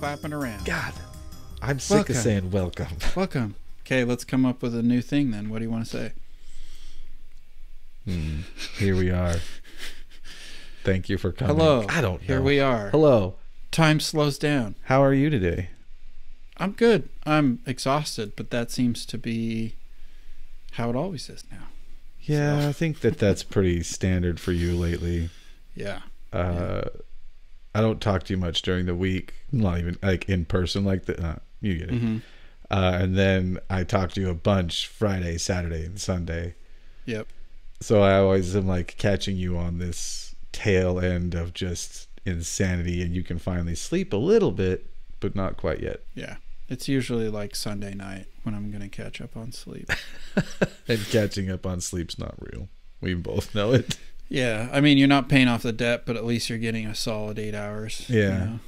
clapping around. God, I'm sick of saying welcome. Welcome. Okay, let's come up with a new thing then. What do you want to say? Here we are. Thank you for coming. Hello. I don't know. Here we are. Hello. Time slows down. How are you today? I'm good. I'm exhausted, but that seems to be how it always is now. Yeah, So. I think that's pretty standard for you lately. Yeah. I don't talk to you much during the week, not even like in person like that. You get it. Mm-hmm. And then I talk to you a bunch Friday, Saturday, and Sunday. Yep. So I always am like catching you on this tail end of just insanity, and you can finally sleep a little bit, but not quite yet. Yeah. It's usually like Sunday night when I'm going to catch up on sleep. And catching up on sleep's not real. We both know it. Yeah. I mean, you're not paying off the debt, but at least you're getting a solid 8 hours. Yeah. You know?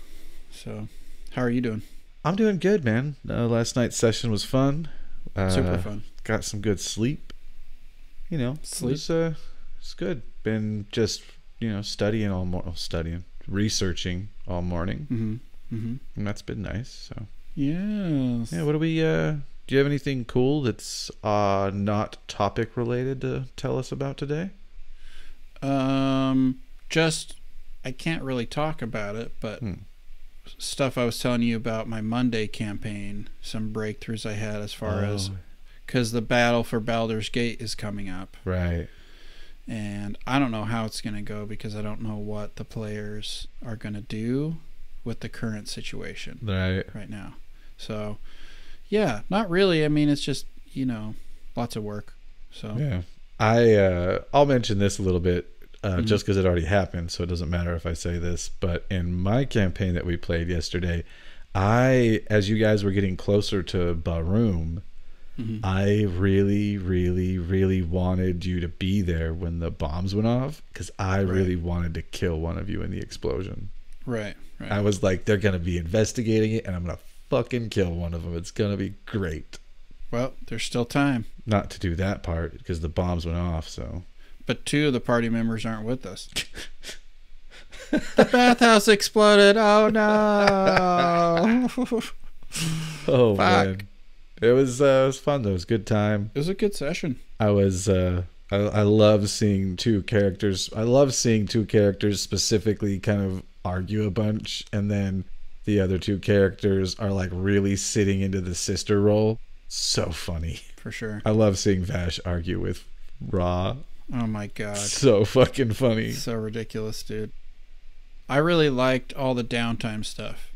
So, how are you doing? I'm doing good, man. Last night's session was fun. Super fun. Got some good sleep. You know, Sleep. It's good. Been just, researching all morning. Mm-hmm. Mm-hmm. And that's been nice. So Yes. yeah, what do we do you have anything cool that's not topic related to tell us about today? Just I can't really talk about it, but stuff I was telling you about my Monday campaign, some breakthroughs I had as far as because the battle for Baldur's Gate is coming up. Right. And I don't know how it's going to go because I don't know what the players are going to do with the current situation right now. So, yeah, not really. I mean, it's just, lots of work. So yeah, I'll mention this a little bit just because it already happened, so it doesn't matter if I say this. But in my campaign that we played yesterday, as you guys were getting closer to Barum, I really, really, really wanted you to be there when the bombs went off because I really wanted to kill one of you in the explosion. Right. I was like, they're going to be investigating it, and I'm going to fucking kill one of them. It's going to be great. Well, there's still time. Not to do that part because the bombs went off, so. But 2 of the party members aren't with us. The bathhouse exploded. Oh, no. Oh, Fuck. man. It was fun, though. It was a good time. It was a good session. I love seeing 2 characters. I love seeing 2 characters specifically kind of argue a bunch, and then the other 2 characters are like really sitting into the sister role. So funny. For sure. I love seeing Vash argue with Ra. Oh my god. So fucking funny. So ridiculous, dude. I really liked all the downtime stuff.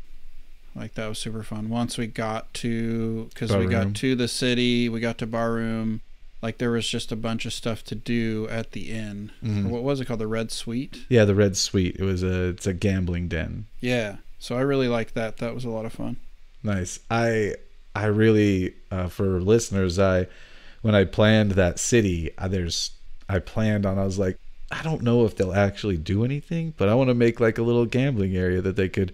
Like, that was super fun. Once we got to... Because we got to the city, we got to Barum. Like, there was just a bunch of stuff to do at the inn. Or what was it called? The Red Suite? Yeah, the Red Suite. It's a gambling den. Yeah. So I really liked that. That was a lot of fun. Nice. I really, for listeners, when I planned that city, I was like, I don't know if they'll actually do anything, but I want to make like a little gambling area that they could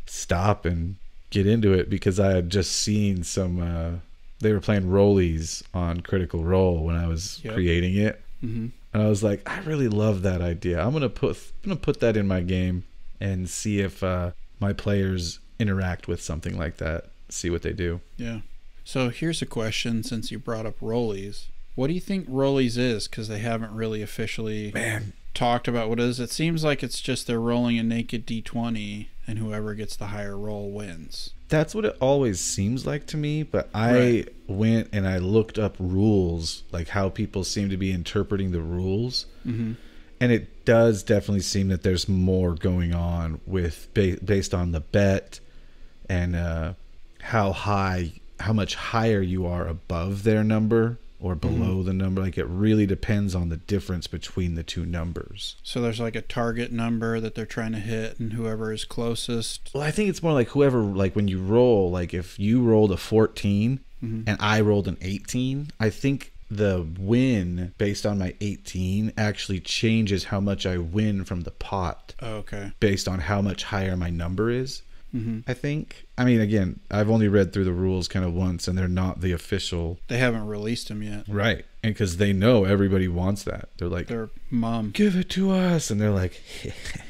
stop and get into it, because I had just seen some, they were playing Rollies on Critical Role when I was creating it. And I was like, I really love that idea. I'm gonna put that in my game and see if my players interact with something like that. See what they do. Yeah. So here's a question, since you brought up Rollies. What do you think Rollies is? Because they haven't really officially talked about what it is. It seems like it's just they're rolling a naked D20, and whoever gets the higher roll wins. That's what it always seems like to me, but I went and I looked up rules, like how people seem to be interpreting the rules. And it does definitely seem that there's more going on with based on the bet and how much higher you are above their number or below the number. Like, it really depends on the difference between the 2 numbers. So there's like a target number that they're trying to hit, and whoever is closest. Well, I think it's more like whoever, like when you roll, like if you rolled a 14 and I rolled an 18, I think the win based on my 18 actually changes how much I win from the pot. Oh, okay. Based on how much higher my number is. I think. I mean, again, I've only read through the rules kind of once, and they're not the official. They haven't released them yet. Right. And because they know everybody wants that. They're like, their mom, give it to us. And they're like,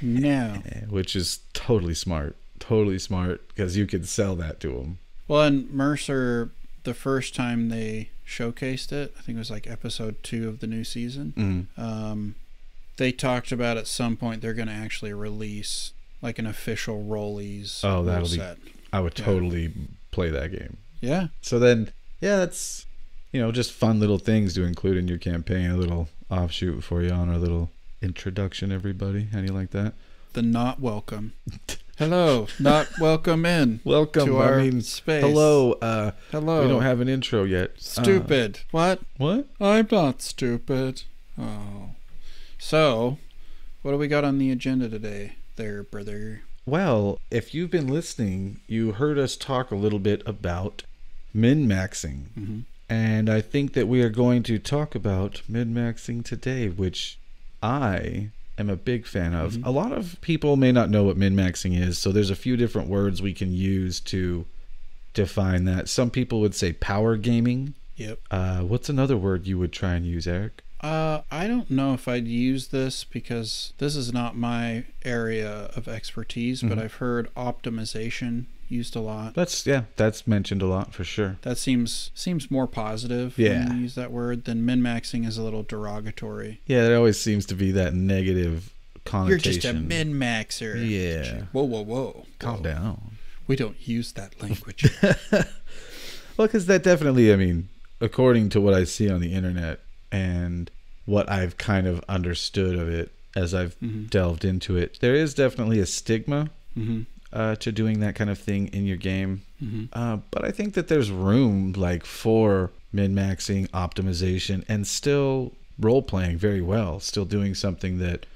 no. Which is totally smart. totally smart because you could sell that to them. Well, and Mercer, the first time they showcased it, I think it was like episode 2 of the new season. They talked about at some point they're going to actually release like an official Rollies. Oh, that'll set. I would totally play that game. Yeah. So then, yeah, that's, just fun little things to include in your campaign. A little offshoot before you on our little introduction, everybody. How do you like that? The not welcome. Hello, not welcome in. Welcome to our space. Hello. Hello. We don't have an intro yet. Stupid. What? What? I'm not stupid. Oh. So, what do we got on the agenda today, there, brother? Well, if you've been listening, you heard us talk a little bit about min-maxing. Mm-hmm. And I think that we are going to talk about min-maxing today, which I am a big fan of. Mm-hmm. A lot of people may not know what min-maxing is, so there's a few different words we can use to define that. Some people would say power gaming. Yep. What's another word you would try and use, Eric? I don't know if I'd use this because this is not my area of expertise, but I've heard optimization used a lot. That's mentioned a lot for sure. That seems more positive when you use that word than min-maxing is a little derogatory. Yeah, there always seems to be that negative connotation. You're just a min-maxer. Yeah. Whoa. Calm down. We don't use that language. Well, because that definitely, according to what I see on the internet and what I've kind of understood of it as I've delved into it, there is definitely a stigma to doing that kind of thing in your game. But I think that there's room for min-maxing, optimization, and still role-playing very well, still doing something that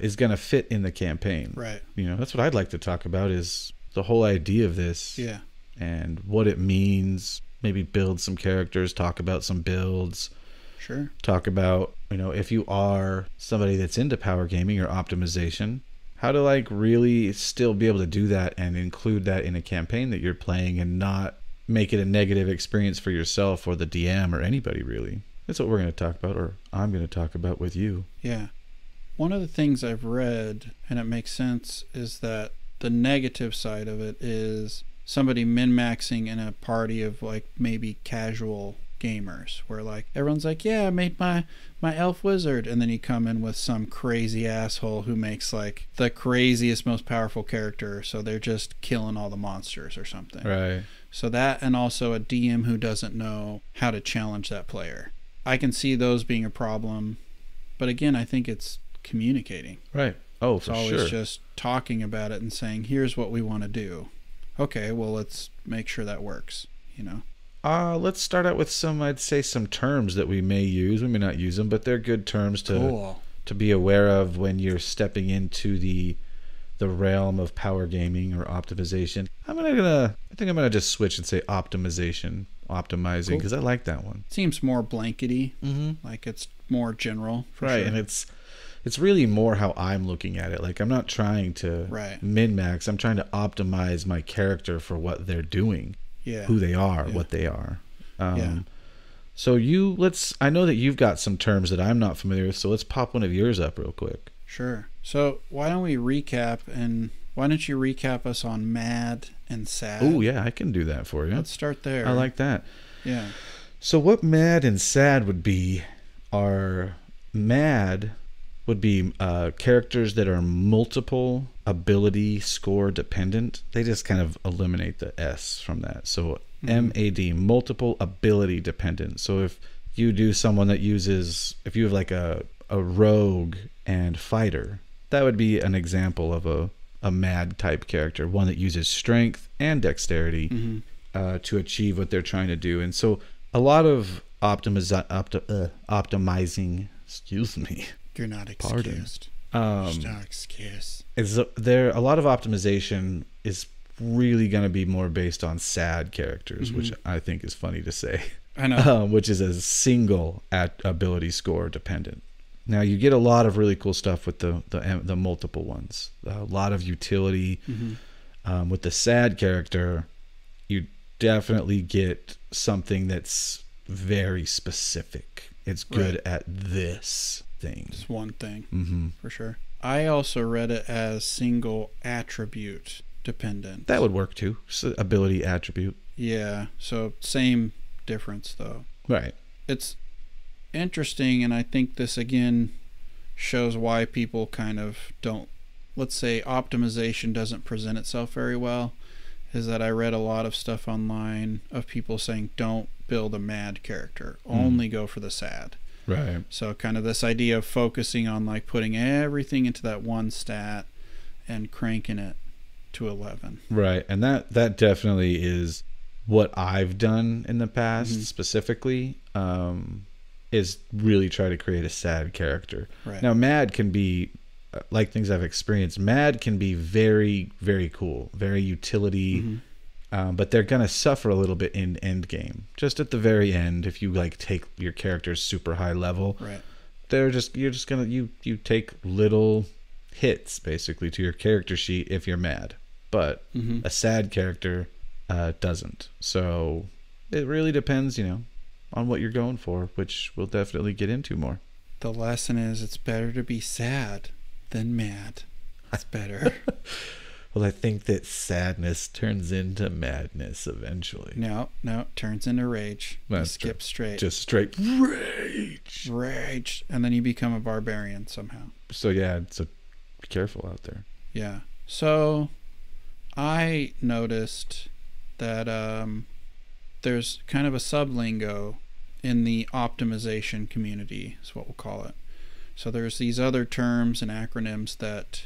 is going to fit in the campaign. Right. That's what I'd like to talk about is the whole idea of this. Yeah. And what it means. Maybe build some characters, talk about some builds. Sure. Talk about, if you are somebody that's into power gaming or optimization, how to really still be able to do that and include that in a campaign that you're playing and not make it a negative experience for yourself or the DM or anybody really. That's what we're going to talk about, or I'm going to talk about with you. Yeah. One of the things I've read, and it makes sense, is that the negative side of it is somebody min-maxing in a party of maybe casual gamers where everyone's yeah, I made my elf wizard, and then you come in with some crazy asshole who makes the craziest, most powerful character, so they're just killing all the monsters or something. Right. So that, and also a DM who doesn't know how to challenge that player. I can see those being a problem, but again, I think it's communicating. Right. Oh, for sure. It's always just talking about it and saying, here's what we want to do. Okay, well, let's make sure that works, Let's start out with I'd say some terms that we may use. We may not use them, but they're good terms to be aware of when you're stepping into the realm of power gaming or optimization. I think I'm gonna just switch and say optimizing, because I like that one. Seems more blankety, it's more general. Right, sure. And it's really more how I'm looking at it. I'm not trying to min-max. I'm trying to optimize my character for what they're doing, who they are, what they are. So I know that you've got some terms that I'm not familiar with, so let's pop one of yours up real quick. Sure. So why don't you recap us on mad and sad? Oh, yeah, I can do that for you. Let's start there. I like that. Yeah. So what mad and sad would be are mad would be characters that are multiple ability score dependent. They just kind of eliminate the S from that. So MAD, multiple ability dependent. So if you do someone that uses, if you have a rogue and fighter, that would be an example of a mad type character, one that uses strength and dexterity to achieve what they're trying to do. And so a lot of optimizing, excuse me. You're not excused. You're not excused. A lot of optimization is really going to be more based on sad characters, which I think is funny to say. I know. Which is a single ability score dependent. Now you get a lot of really cool stuff with the multiple ones. A lot of utility. With the sad character, you definitely get something that's very specific. It's good at this thing. It's one thing, for sure. I also read it as single attribute dependent. That would work too. Ability attribute. Yeah. So same difference though. Right. It's interesting, and I think this again shows why people kind of don't, let's say optimization doesn't present itself very well, is that I read a lot of stuff online of people saying don't build a mad character, only go for the sad. Right. So kind of this idea of focusing on like putting everything into that one stat and cranking it to 11. Right. And that definitely is what I've done in the past specifically, is really try to create a sad character. Right. Now, mad can be, like things I've experienced, mad can be very, very cool, very utility, but they're going to suffer a little bit in end game. Just at the very end, if you like take your character's super high level, Right. you're just going to, you take little hits basically to your character sheet if you're mad. But a sad character doesn't. So it really depends, on what you're going for, which we'll definitely get into more. The lesson is it's better to be sad than mad. It's better. Well, I think that sadness turns into madness eventually. No, it turns into rage. You That's skip true. straight. Just straight rage. Rage. And then you become a barbarian somehow. So yeah, so be careful out there. Yeah. So I noticed that there's kind of a sublingo in the optimization community, is what we'll call it. So there's these other terms and acronyms that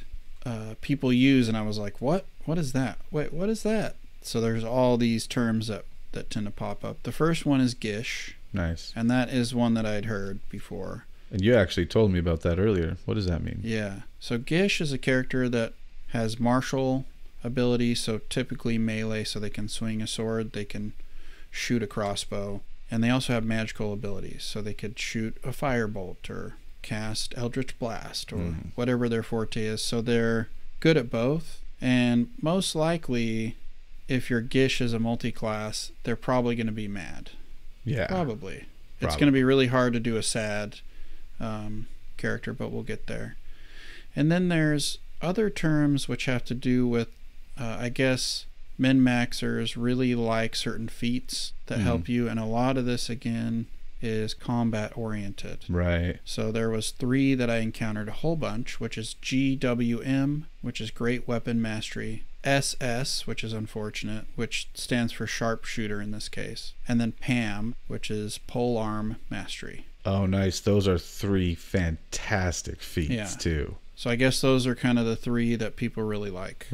people use, and I was like, what is that? Wait, what is that? So there's all these terms that tend to pop up. The first one is Gish. Nice. And that is one that I'd heard before. And you actually told me about that earlier. What does that mean? Yeah. So Gish is a character that has martial ability, so typically melee, so they can swing a sword, they can shoot a crossbow, and they also have magical abilities, so they could shoot a firebolt or cast Eldritch Blast or whatever their forte is. So they're good at both, and most likely if your Gish is a multi-class, they're probably going to be mad. Yeah. Probably. It's going to be really hard to do a sad character, but we'll get there. And then there's other terms which have to do with, I guess, min-maxers really like certain feats that help you, and a lot of this, again, is combat-oriented. Right. So there was 3 that I encountered a whole bunch, which is GWM, which is Great Weapon Mastery, SS, which is unfortunate, which stands for Sharpshooter in this case, and then PAM, which is Polearm Mastery. Oh, nice. Those are 3 fantastic feats, too. So I guess those are kind of the 3 that people really like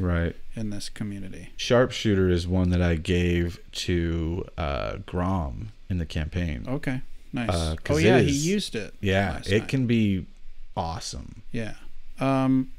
in this community. Sharpshooter is one that I gave to Grom in the campaign. Okay, nice. He used it. Yeah, it can be awesome. Yeah. And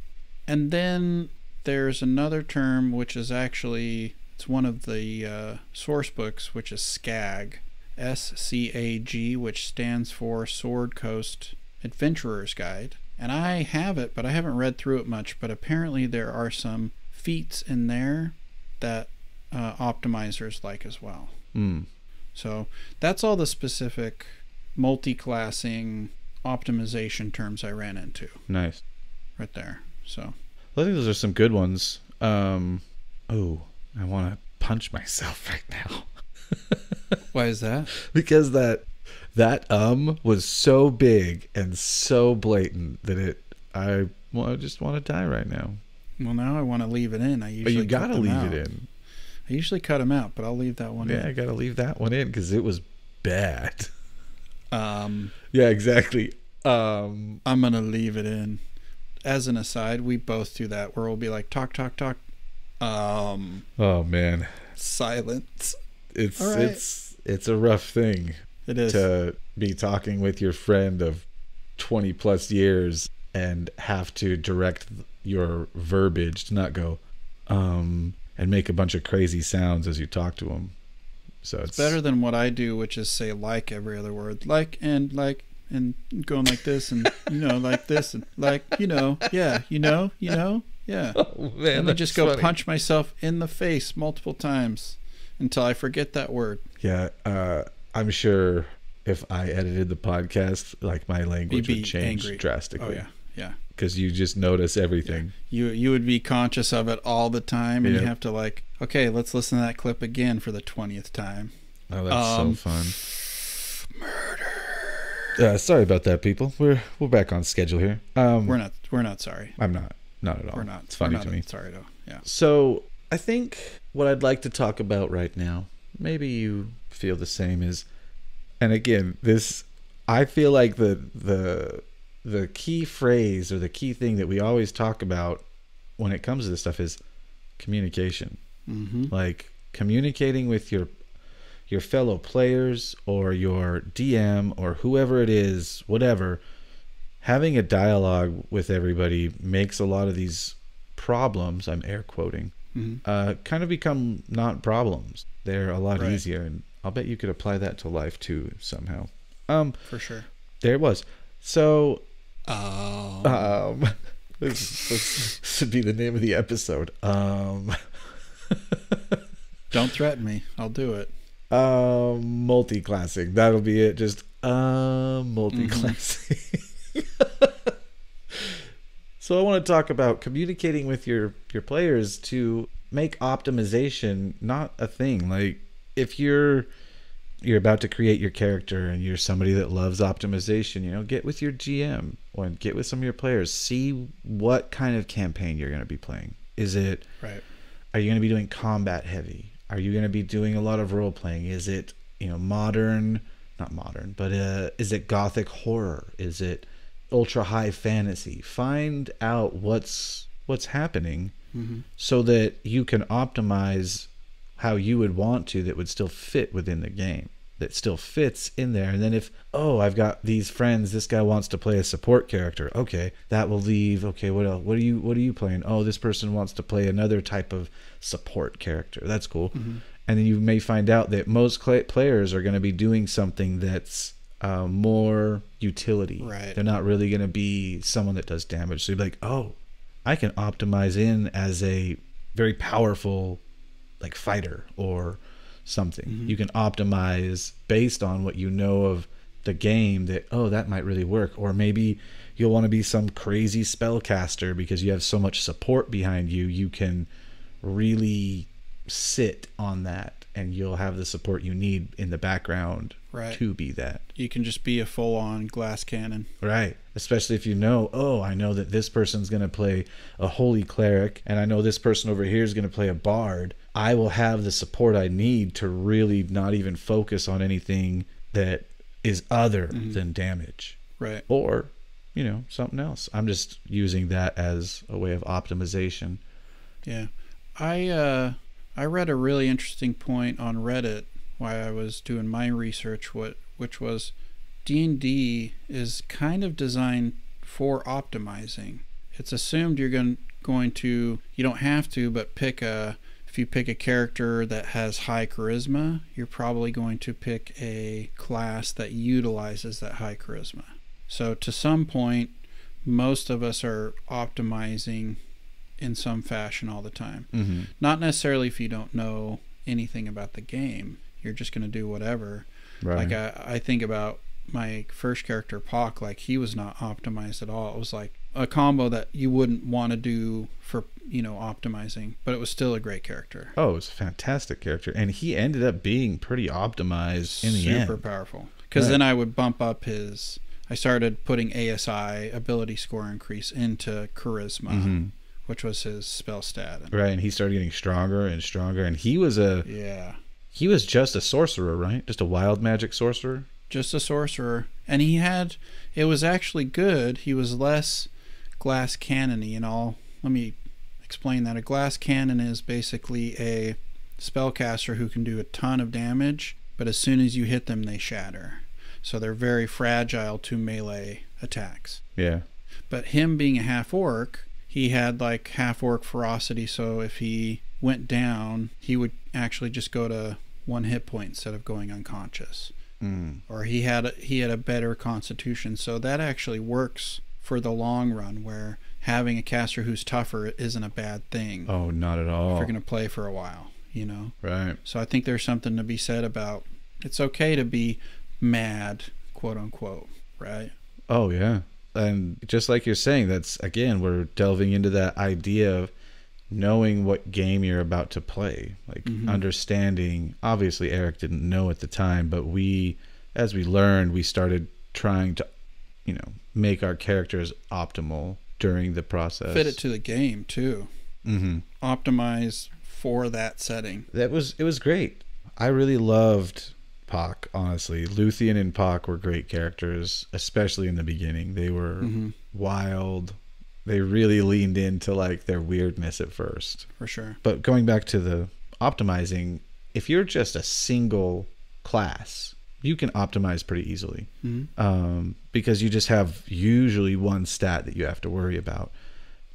then there's another term which is actually, it's one of the source books, which is SCAG, SCAG, which stands for Sword Coast Adventurer's Guide. And I have it, but I haven't read through it much. But apparently there are some feats in there that optimizers like as well. So that's all the specific multi-classing optimization terms I ran into. Nice. Right there. So I think those are some good ones. I want to punch myself right now. Why is that? Because that was so big and so blatant that I just want to die right now. Well, now I want to leave it in. But you gotta leave it in. I usually cut them out, but I'll leave that one in. Yeah, I gotta leave that one in because it was bad. Yeah, exactly. I'm gonna leave it in. As an aside, we both do that where we'll be like, talk. Oh man. Silence. It's a rough thing. It is. To be talking with your friend of 20 plus years and have to direct your verbiage to not go and make a bunch of crazy sounds as you talk to them. So it's better than what I do, which is say like every other word, like and going like this and like this and yeah. Oh, man, and then just go funny. Punch myself in the face multiple times until I forget that word. Yeah, I'm sure if I edited the podcast, like my language would change drastically. Oh Yeah. Because you just notice everything. Yeah. You would be conscious of it all the time, and Yep. you have to like, okay, let's listen to that clip again for the 20th time. Oh, that's so fun. Murder. Sorry about that, people. We're back on schedule here. We're not sorry. I'm not at all. We're not. It's funny to me. Sorry though. Yeah. So I think what I'd like to talk about right now, maybe you feel the same, is, and again, this, I feel like the key phrase or the key thing that we always talk about when it comes to this stuff is communication. Mm-hmm. Like communicating with your fellow players or your DM or whoever it is, whatever. Having a dialogue with everybody makes a lot of these problems, I'm air quoting, kind of become not problems. They're a lot easier, and I'll bet you could apply that to life too somehow. For sure. There it was. So this should be the name of the episode. Don't threaten me. I'll do it. Multiclassing. That'll be it. Just multiclassing. So I want to talk about communicating with your players to make optimization not a thing. Like if you're about to create your character and you're somebody that loves optimization, get with your GM or get with some of your players. See what kind of campaign you're going to be playing. Is it right? Are you going to be doing combat heavy? Are you going to be doing a lot of role playing? Is it modern? Not modern, but is it gothic horror? Is it ultra high fantasy? Find out what's happening, so that you can optimize how you would want to, that would still fit within the game, that still fits in there. And then if, I've got these friends, this guy wants to play a support character, okay, that will leave. Okay, what else? What are you playing? Oh, this person wants to play another type of support character. That's cool. And then you may find out that most players are going to be doing something that's more utility. Right. They're not really going to be someone that does damage. So you're like, I can optimize in as a very powerful like fighter or something. You can optimize based on what you know of the game, that that might really work. Or maybe you'll want to be some crazy spellcaster because you have so much support behind you. You can really sit on that and you'll have the support you need in the background to be that. You can just be a full-on glass cannon. Right. Especially if I know that this person's going to play a holy cleric and I know this person over here is going to play a bard. I will have the support I need to really not even focus on anything that is other than damage. Right. Or, something else. I'm just using that as a way of optimization. Yeah. I read a really interesting point on Reddit while I was doing my research, which was D&D is kind of designed for optimizing. It's assumed you're going to, you don't have to, but if you pick a character that has high charisma, you're probably going to pick a class that utilizes that high charisma. So to some point, most of us are optimizing in some fashion all the time. Not necessarily if you don't know anything about the game. You're just going to do whatever. Right. Like I think about my first character, Pock, like he was not optimized at all. It was like a combo that you wouldn't want to do for, optimizing, but it was still a great character. Oh, it was a fantastic character. And he ended up being pretty optimized in the end. Super powerful. Because then I would bump up I started putting ASI, ability score increase, into charisma, which was his spell stat. Right, and he started getting stronger and stronger. And he was he was just a sorcerer, right? Just a wild magic sorcerer? Just a sorcerer. And it was actually good. He was less glass cannon-y and all. Let me explain that. A glass cannon is basically a spellcaster who can do a ton of damage, but as soon as you hit them, they shatter. So they're very fragile to melee attacks. Yeah. But him being a half-orc, he had like half-orc ferocity, so if he went down, he would actually just go to 1 hit point instead of going unconscious. Or he had a better constitution, so that actually works for the long run, where having a caster who's tougher isn't a bad thing. Oh, not at all. If you're going to play for a while, Right. So I think there's something to be said about it's okay to be mad, quote unquote, right? Oh, yeah. And just like you're saying, that's, again, we're delving into that idea of knowing what game you're about to play, like understanding. Obviously Eric didn't know at the time, but as we learned, we started trying to, make our characters optimal during the process. Fit it to the game too. Optimize for that setting. It was great. I really loved Pock, honestly. Luthien and Pock were great characters, especially in the beginning. They were wild. They really leaned into like their weirdness at first. For sure. But going back to the optimizing, if you're just a single class, you can optimize pretty easily. Because you just have usually one stat that you have to worry about.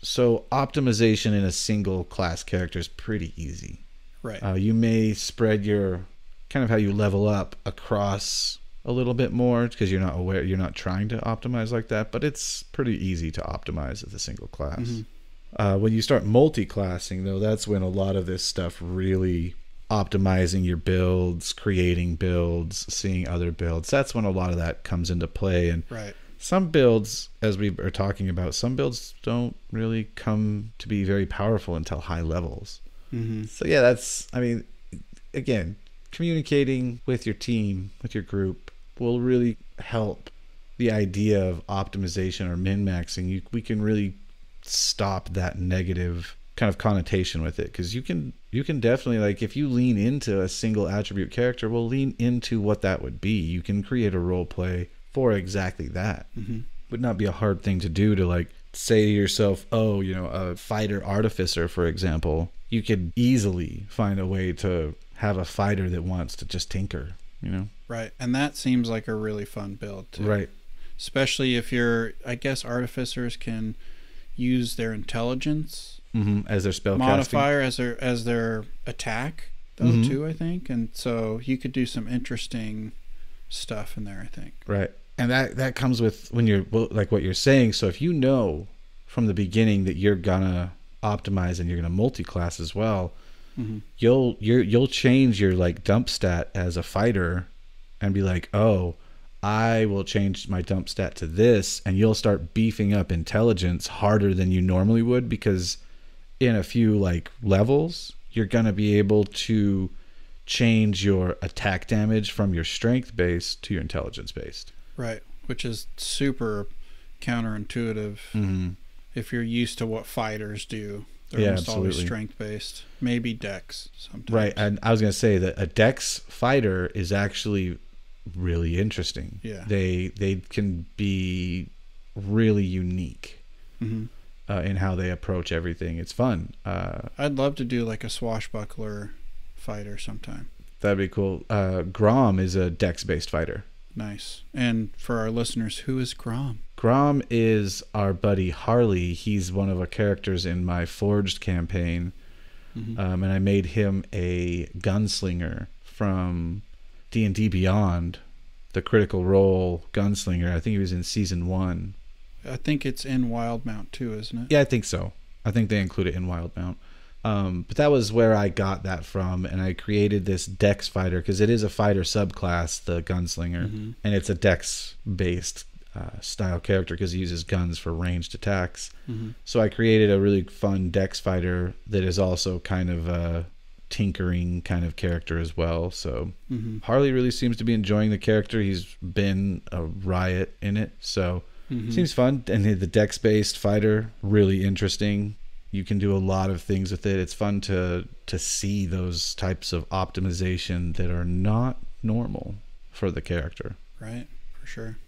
So optimization in a single class character is pretty easy. Right. You may spread your kind of how you level up across a little bit more because you're not trying to optimize like that, but it's pretty easy to optimize as a single class. When you start multi-classing, though, that's when a lot of this stuff really optimizing your builds, creating builds, seeing other builds, that's when a lot of that comes into play. And some builds, as we are talking about, some builds don't really come to be very powerful until high levels. So yeah, that's, again, communicating with your team, with your group, will really help the idea of optimization or min-maxing. We can really stop that negative kind of connotation with it, because you can definitely, like, if you lean into a single attribute character, we'll lean into what that would be. You can create a role play for exactly that. Would not be a hard thing to do, to like say to yourself, a fighter artificer, for example. You could easily find a way to have a fighter that wants to just tinker, Right. And that seems like a really fun build too. Right. Especially if I guess artificers can use their intelligence as their spell modifier, as their attack though too, I think. And so you could do some interesting stuff in there, I think. Right. And that comes with when you're, like what you're saying. So if you know from the beginning that you're gonna optimize and you're gonna multi-class as well, you'll change your like dump stat as a fighter and be like, I will change my dump stat to this, and you'll start beefing up intelligence harder than you normally would, because in a few like levels you're gonna be able to change your attack damage from your strength based to your intelligence based. Right, which is super counterintuitive if you're used to what fighters do. They're almost always strength based, maybe dex sometimes. Right, and I was going to say that a dex fighter is actually really interesting. Yeah, they can be really unique in how they approach everything. It's fun. I'd love to do like a swashbuckler fighter sometime. That'd be cool. Grom is a dex based fighter. Nice. And for our listeners, who is Grom? Grom is our buddy Harley. He's one of our characters in my Forged campaign. And I made him a gunslinger from D&D Beyond, the Critical Role gunslinger. I think he was in season 1. I think it's in Wildmount too, isn't it? Yeah, I think so. I think they include it in Wildmount. But that was where I got that from, and I created this dex fighter because it is a fighter subclass, the gunslinger, and it's a dex-based style character because he uses guns for ranged attacks. So I created a really fun dex fighter that is also kind of a tinkering kind of character as well. So Harley really seems to be enjoying the character. He's been a riot in it, so seems fun. And the dex-based fighter, really interesting. You can do a lot of things with it. It's fun to see those types of optimization that are not normal for the character. Right, for sure.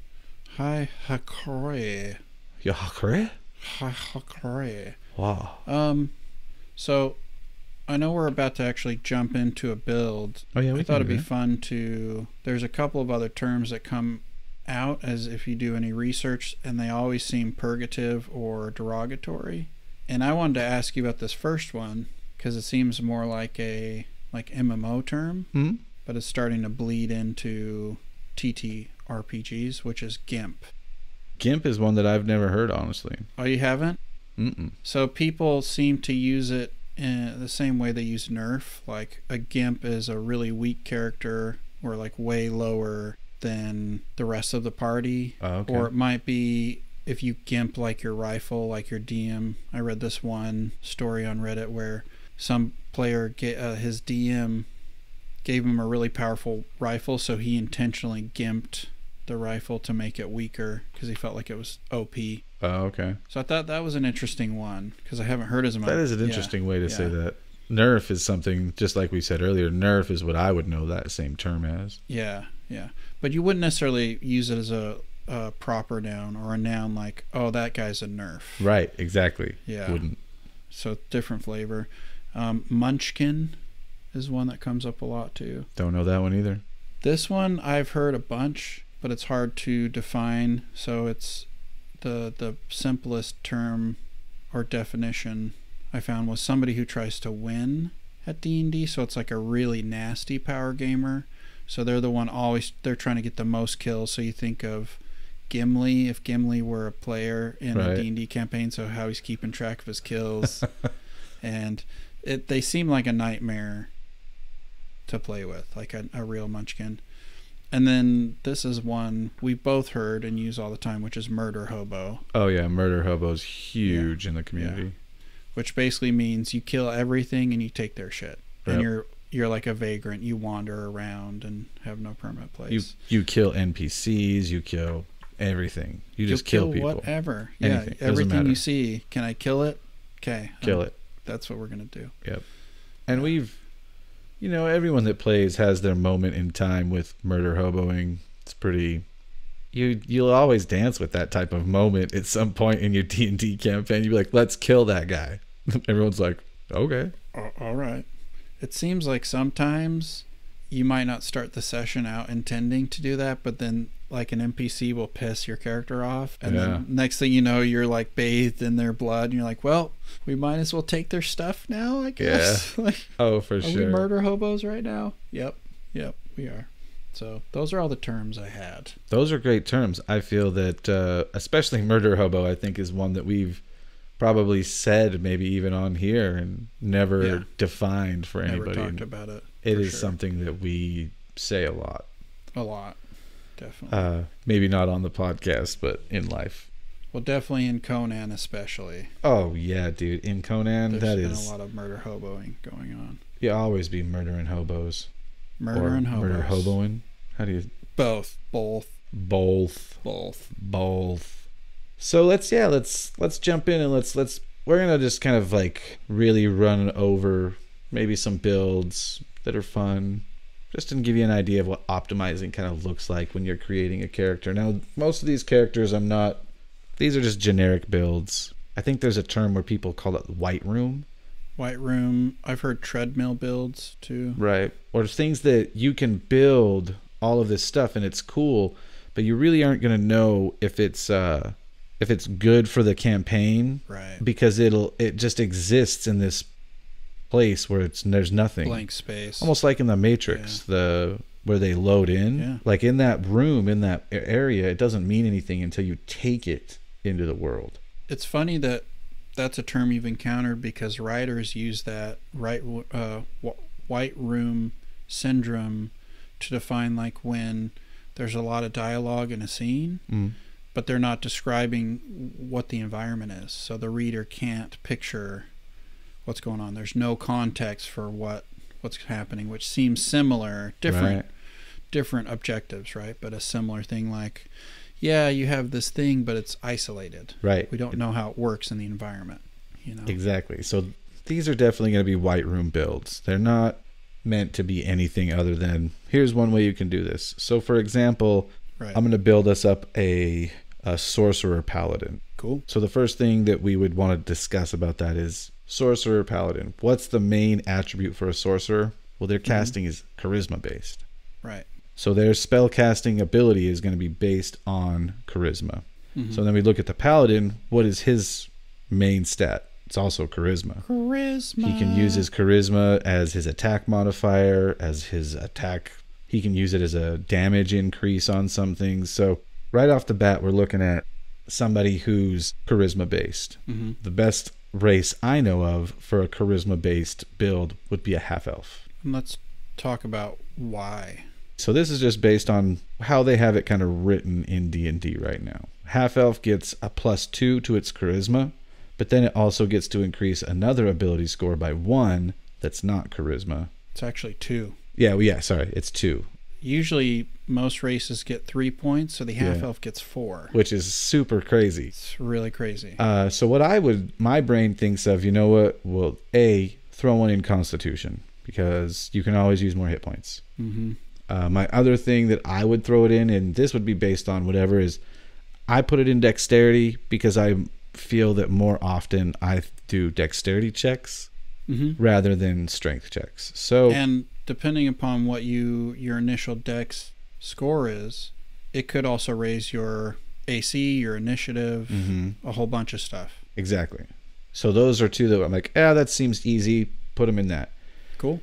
Hi, Hakore. Yeah, Hakore? Hi, Hakore. Wow. So I know we're about to actually jump into a build. Oh yeah, I thought it'd be fun to. There's a couple of other terms that come out as if you do any research, and they always seem purgative or derogatory. And I wanted to ask you about this first one because it seems more like a MMO term, but it's starting to bleed into TTRPGs, which is GIMP. GIMP is one that I've never heard, honestly. Oh, you haven't? Mm-mm. So people seem to use it in the same way they use Nerf. Like a GIMP is a really weak character or like way lower than the rest of the party. Oh, okay. Or it might be if you gimp like your rifle, like your DM. I read this one story on Reddit where some player, his DM gave him a really powerful rifle, so he intentionally gimped the rifle to make it weaker because he felt like it was OP. Oh, okay. So I thought that was an interesting one because I haven't heard as much. That is an interesting way to say that. Nerf is something, just like we said earlier, nerf is what I would know that same term as. Yeah, yeah. But you wouldn't necessarily use it as a proper noun or a noun like, oh, that guy's a nerf. Right, exactly. Yeah. Wouldn't. So different flavor. Munchkin is one that comes up a lot too. Don't know that one either. This one I've heard a bunch, but it's hard to define. So it's the simplest term or definition I found was somebody who tries to win at D&D. So it's like a really nasty power gamer. So they're the one they're trying to get the most kills. So you think of Gimli, if Gimli were a player in a D&D campaign, so how he's keeping track of his kills. And they seem like a nightmare to play with, like a real munchkin. And then this is one we both heard and use all the time, which is murder hobo. Oh yeah, murder hobo's huge in the community. Yeah. Which basically means you kill everything and you take their shit. Yep. And you're like a vagrant. You wander around and have no permanent place. You kill NPCs, you kill everything. You just kill people. Whatever. Anything. Yeah, everything you see. Can I kill it? Okay. Kill it. That's what we're going to do. Yep. And we've, everyone that plays has their moment in time with murder hoboing. It's pretty, you'll always dance with that type of moment at some point in your D&D campaign. You'll be like, let's kill that guy. Everyone's like, okay. All right. It seems like sometimes you might not start the session out intending to do that, but then like an NPC will piss your character off, and then next thing you know, you're like bathed in their blood, and you're like, well, we might as well take their stuff now, I guess. Yeah. Like, oh, for sure. Are we murder hobos right now? Yep, we are. So those are all the terms I had. Those are great terms. I feel that especially murder hobo, I think, is one that we've probably said maybe even on here and never defined for anybody. Never talked about it. It is something that we say a lot. A lot. Definitely. Maybe not on the podcast, but in life. Well, definitely in Conan especially. Oh, yeah, dude. In Conan, There's been a lot of murder hoboing going on. You always be murdering hobos. Murdering hobos. Murder hoboing. How do you... Both. So let's jump in and we're going to just kind of like really run over maybe some builds that are fun. Just to give you an idea of what optimizing kind of looks like when you're creating a character. Now, most of these characters these are just generic builds. I think there's a term where people call it white room. White room. I've heard treadmill builds too. Right. Or things that you can build all of this stuff and it's cool, but you really aren't going to know if it's good for the campaign. Right. Because it just exists in this place where there's nothing, blank space, almost like in the Matrix, where they load in, like in that room, in that area, it doesn't mean anything until you take it into the world. It's funny that that's a term you've encountered because writers use that white room syndrome to define like when there's a lot of dialogue in a scene, but they're not describing what the environment is, so the reader can't picture what's going on. There's no context for what's happening, which seems similar, different objectives, right? But a similar thing, like, yeah, you have this thing, but it's isolated. Right. We don't know how it works in the environment. Exactly. So these are definitely going to be white room builds. They're not meant to be anything other than here's one way you can do this. So, for example, I'm going to build us up a sorcerer paladin. Cool. So the first thing that we would want to discuss about that is sorcerer paladin. What's the main attribute for a sorcerer? Well, their casting is charisma based. Right. So their spell casting ability is going to be based on charisma. So then we look at the paladin. What is his main stat? It's also charisma. He can use his charisma as his attack modifier, as his attack. He can use it as a damage increase on some things. So right off the bat, we're looking at somebody who's charisma based. The best race I know of for a charisma based build would be a half elf. And let's talk about why. So this is just based on how they have it kind of written in D&D right now. half elf gets a +2 to its charisma, but then it also gets to increase another ability score by 1 that's not charisma. It's actually 2. Yeah, sorry, it's 2. Usually most races get 3 points, so the half elf gets 4. Which is super crazy. It's really crazy. So what my brain thinks of, you know what? Well, throw one in Constitution, because you can always use more hit points. My other thing that I would throw it in, and this would be based on whatever, is I put it in Dexterity because I feel that more often I do Dexterity checks rather than Strength checks. So, and depending upon what your initial Dex score is, it could also raise your AC, your initiative, a whole bunch of stuff. Exactly. So those are 2 that I'm like, that seems easy. Put them in that. Cool.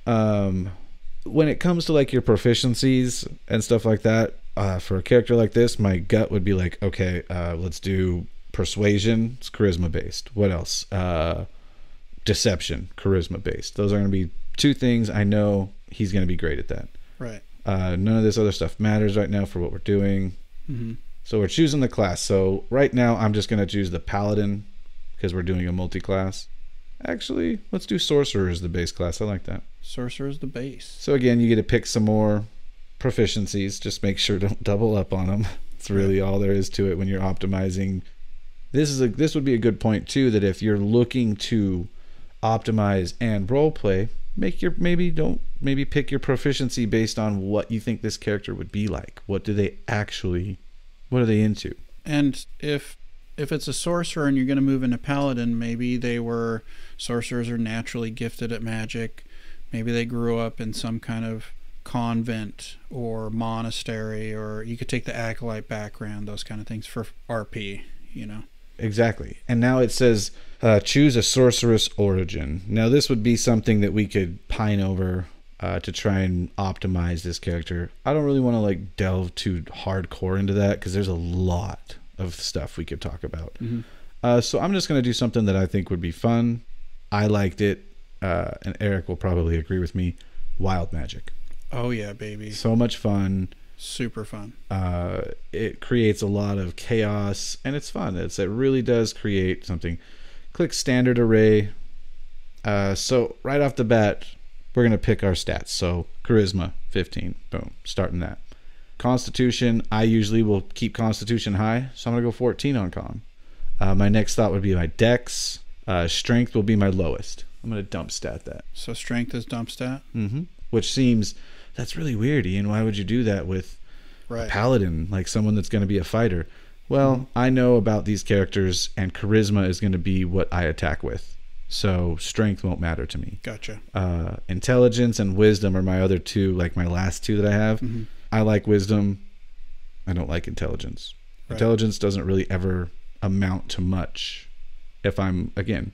When it comes to like your proficiencies and stuff like that, for a character like this, my gut would be like, okay, let's do Persuasion. It's charisma based. What else? Deception, charisma based. Those are going to be 2 things I know he's going to be great at that. Right. None of this other stuff matters right now for what we're doing. So we're choosing the class. So right now I'm just going to choose the paladin because we're doing a multi-class. Actually, let's do Sorcerer as the base class. I like that. Sorcerer is the base. So again, you get to pick some more proficiencies. Just make sure don't double up on them. It's really all there is to it when you're optimizing. This would be a good point too, that if you're looking to optimize and roleplay, maybe pick your proficiency based on what you think this character would be like. What are they into? And if it's a sorcerer and you're going to move into paladin, maybe sorcerers are naturally gifted at magic. Maybe they grew up in some kind of convent or monastery, or you could take the acolyte background, those kind of things for RP, Exactly. And now it says choose a sorceress origin. Now this would be something that we could pine over to try and optimize this character. I don't really want to like delve too hardcore into that because there's a lot of stuff we could talk about. So I'm just going to do something that I think would be fun. I liked it, and Eric will probably agree with me. Wild magic. Oh yeah, baby. So much fun. Super fun. It creates a lot of chaos, and it's fun. It really does create something. Click standard array. So right off the bat, we're going to pick our stats. So charisma, 15. Boom. Starting that. Constitution, I usually will keep Constitution high, so I'm going to go 14 on con. My next thought would be my dex. Strength will be my lowest. I'm going to dump stat that. So strength is dump stat? Which seems, that's really weird, Ian. Why would you do that with a paladin, like someone that's going to be a fighter? Well, I know about these characters, and charisma is going to be what I attack with. So strength won't matter to me. Gotcha. Intelligence and wisdom are my other 2, like my last 2 that I have. I like wisdom. I don't like intelligence. Intelligence doesn't really ever amount to much if I'm, again,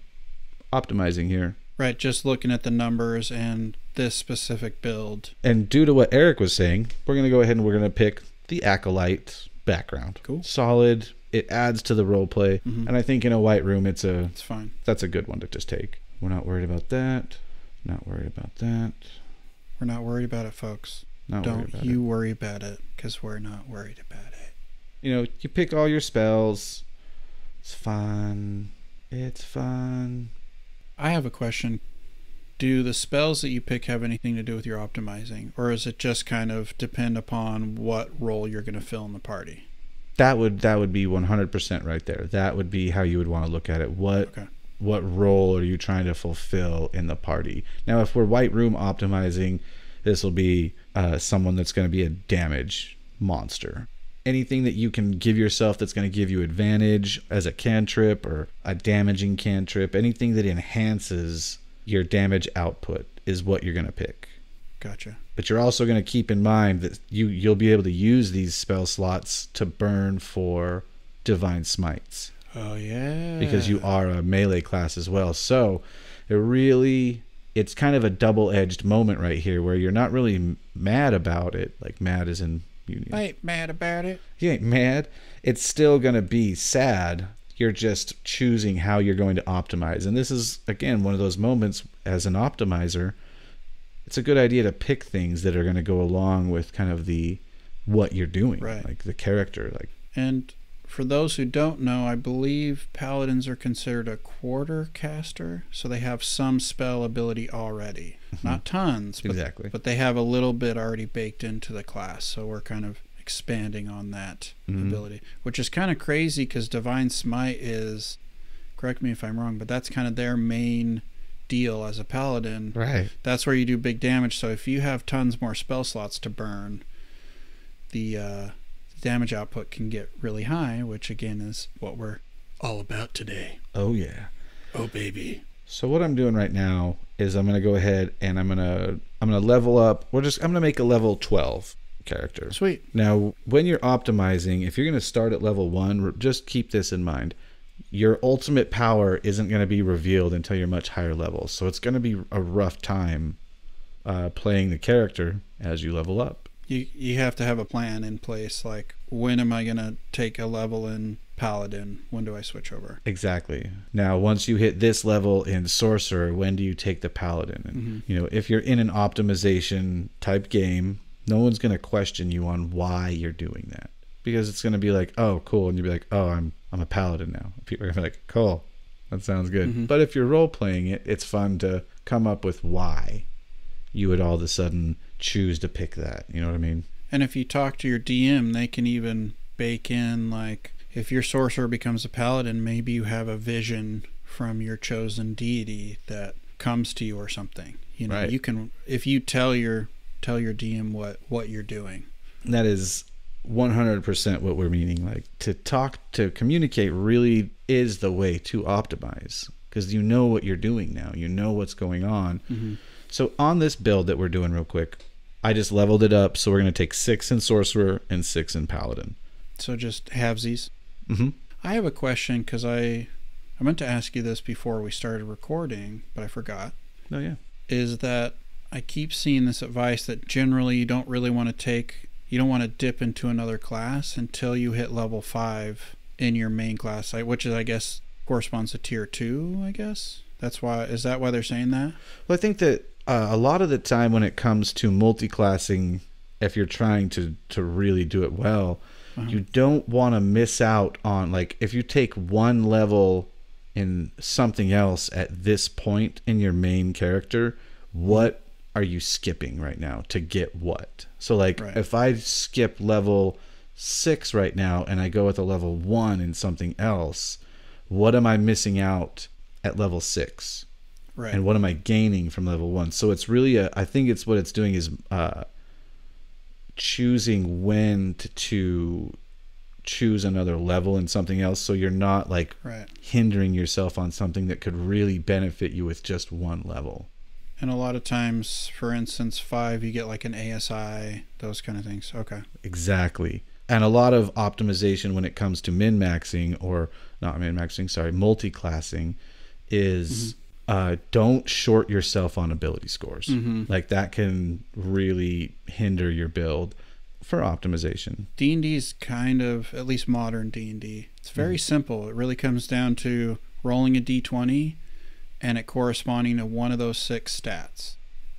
optimizing here. Right, just looking at the numbers and this specific build. And due to what Eric was saying, we're going to go ahead and we're going to pick the acolyte background. Cool. Solid. It adds to the role play. And I think in a white room, it's fine. That's a good one to just take. We're not worried about that. Not worried about that. We're not worried about it, folks. Don't you worry about it, because we're not worried about it. You pick all your spells. It's fun. It's fun. I have a question. Do the spells that you pick have anything to do with your optimizing, or is it just kind of depend upon what role you're going to fill in the party? That would be 100% right there. That would be how you would want to look at it. What role are you trying to fulfill in the party? Now, if we're white room optimizing, this will be someone that's going to be a damage monster. Anything that you can give yourself that's going to give you advantage as a cantrip or a damaging cantrip, anything that enhances your damage output is what you're going to pick. Gotcha. But you're also going to keep in mind that you'll be able to use these spell slots to burn for divine smites. Oh yeah. Because you are a melee class as well. So it's kind of a double-edged moment right here where you're not really mad about it. Like mad as in I ain't mad about it. You ain't mad. It's still going to be sad. You're just choosing how you're going to optimize. And this is, again, one of those moments as an optimizer. It's a good idea to pick things that are going to go along with kind of what you're doing, right? Like the character. And for those who don't know, I believe paladins are considered a quarter caster, so they have some spell ability already. Not tons, but, exactly. But they have a little bit already baked into the class, so we're kind of expanding on that ability, which is kind of crazy because Divine Smite is, correct me if I'm wrong, but that's kind of their main deal as a paladin. Right. That's where you do big damage, so if you have tons more spell slots to burn, the damage output can get really high, which again is what we're all about today. Oh yeah. Oh baby. So what I'm doing right now is I'm gonna go ahead and I'm gonna level up. I'm gonna make a level 12 character. Sweet. Now, when you're optimizing, if you're gonna start at level 1, just keep this in mind. Your ultimate power isn't gonna be revealed until you're much higher levels. So it's gonna be a rough time playing the character as you level up. You have to have a plan in place, like when am I going to take a level in Paladin? When do I switch over? Exactly. Now, once you hit this level in Sorcerer, when do you take the Paladin? And, you know, if you're in an optimization type game, no one's going to question you on why you're doing that. Because it's going to be like, oh, cool. And you'll be like, oh, I'm a Paladin now. People are going to be like, cool. That sounds good. But if you're role-playing it, it's fun to come up with why you would all of a sudden choose to pick that. You know what I mean? And if you talk to your DM, they can even bake in, like, if your sorcerer becomes a paladin, maybe you have a vision from your chosen deity that comes to you or something. You know, right. You can, if you tell your DM what you're doing. That is 100% what we're meaning. Like, to communicate really is the way to optimize, because you know what you're doing now. You know what's going on. So on this build that we're doing real quick, I just leveled it up. So we're going to take 6 in Sorcerer and 6 in Paladin. So just halvesies. I have a question, because I meant to ask you this before we started recording, but I forgot. Oh, yeah. Is that I keep seeing this advice that generally you don't really want to you don't want to dip into another class until you hit level 5 in your main class, which is, I guess, corresponds to tier 2, I guess. Is that why they're saying that? Well, I think that a lot of the time when it comes to multiclassing, if you're trying to really do it well, you don't want to miss out on, like, if you take one level in something else at this point in your main character, what are you skipping right now to get what? So, like, if I skip level 6 right now and I go with a level 1 in something else, what am I missing out at level 6? Right. And what am I gaining from level 1? So it's really I think it's what it's doing is choosing when to choose another level in something else, so you're not like hindering yourself on something that could really benefit you with just one level. And a lot of times, for instance, 5, you get like an ASI, those kind of things. Okay. Exactly. And a lot of optimization when it comes to multiclassing is don't short yourself on ability scores. Like, that can really hinder your build for optimization. D&D is kind of, at least modern D&D, it's very simple. It really comes down to rolling a d20 and it corresponding to one of those 6 stats.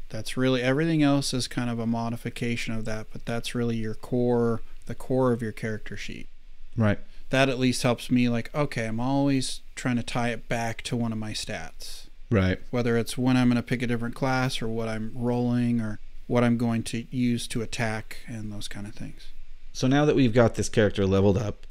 That's really, everything else is kind of a modification of that, but that's really your core, the core of your character sheet. Right. That at least helps me, like, okay, I'm always trying to tie it back to one of my stats. Right. Whether it's when I'm going to pick a different class or what I'm rolling or what I'm going to use to attack and those kind of things. So now that we've got this character leveled up,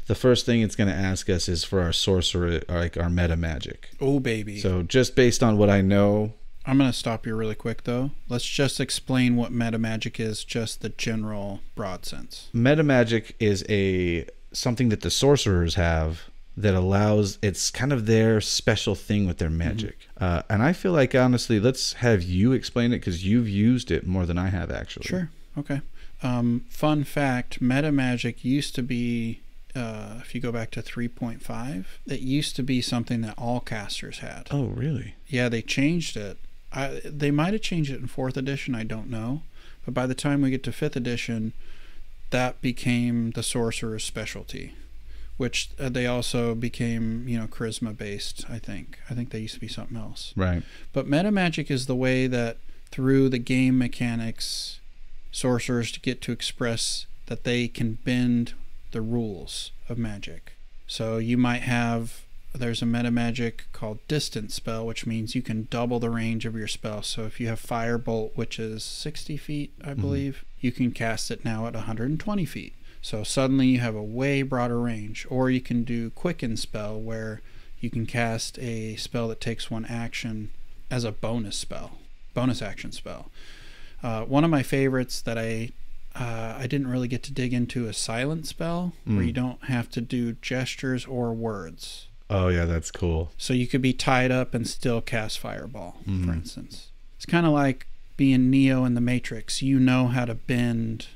the first thing it's going to ask us is for our sorcerer, like our Metamagic. Oh, baby. So just based on what I know... I'm going to stop you really quick, though. Let's just explain what Metamagic is, just the general broad sense. Metamagic is something that the sorcerers have that allows, it's kind of their special thing with their magic. And I feel like, honestly, let's have you explain it, because you've used it more than I have, actually. Sure. Okay. Fun fact, Metamagic used to be, if you go back to 3.5, it used to be something that all casters had. Oh, really? Yeah, they changed it. They might have changed it in 4th edition, I don't know. But by the time we get to 5th edition, that became the sorcerer's specialty, which they also became, charisma based, I think. I think they used to be something else. Right. But Metamagic is the way that through the game mechanics, sorcerers get to express that they can bend the rules of magic. So you might have, there's a metamagic called distance spell, which means you can double the range of your spell. So if you have firebolt, which is 60 feet, I believe, you can cast it now at 120 feet. So suddenly you have a way broader range. Or you can do quicken spell, where you can cast a spell that takes one action as a bonus action spell. One of my favorites that I didn't really get to dig into is silent spell, where you don't have to do gestures or words. Oh yeah, that's cool. So you could be tied up and still cast fireball, for instance. It's kind of like being Neo in the Matrix. You know how to bend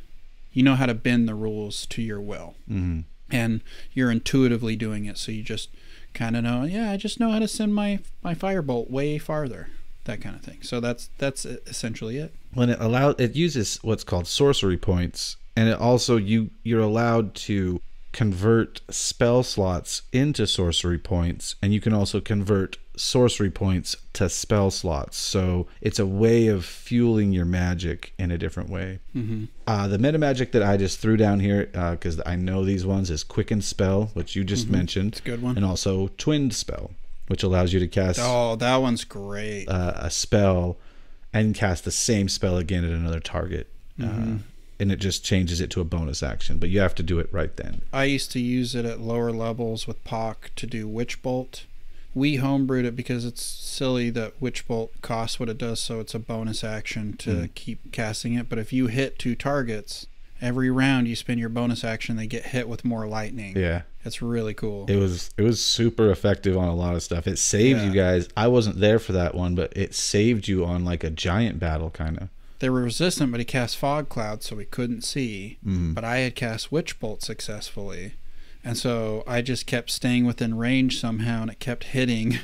the rules to your will. And you're intuitively doing it, so you just kind of know, I just know how to send my firebolt way farther, that kind of thing. So that's essentially it. When it uses what's called sorcery points, and it also you're allowed to convert spell slots into sorcery points, and you can also convert sorcery points to spell slots. So it's a way of fueling your magic in a different way. The metamagic that I just threw down here, because I know these ones, is quicken spell, which you just mentioned. It's a good one. And also twinned spell, which allows you to cast that one's great. A spell and cast the same spell again at another target. And it just changes it to a bonus action, but you have to do it right then. I used to use it at lower levels with POC to do Witch Bolt. We homebrewed it because it's silly that Witch Bolt costs what it does, so it's a bonus action to keep casting it. But if you hit 2 targets, every round you spend your bonus action, they get hit with more lightning. Yeah. It's really cool. It was super effective on a lot of stuff. It saved you guys. I wasn't there for that one, but it saved you on like a giant battle kind of. They were resistant, but he cast Fog Cloud, so we couldn't see. But I had cast Witch Bolt successfully. And so I just kept staying within range somehow, and it kept hitting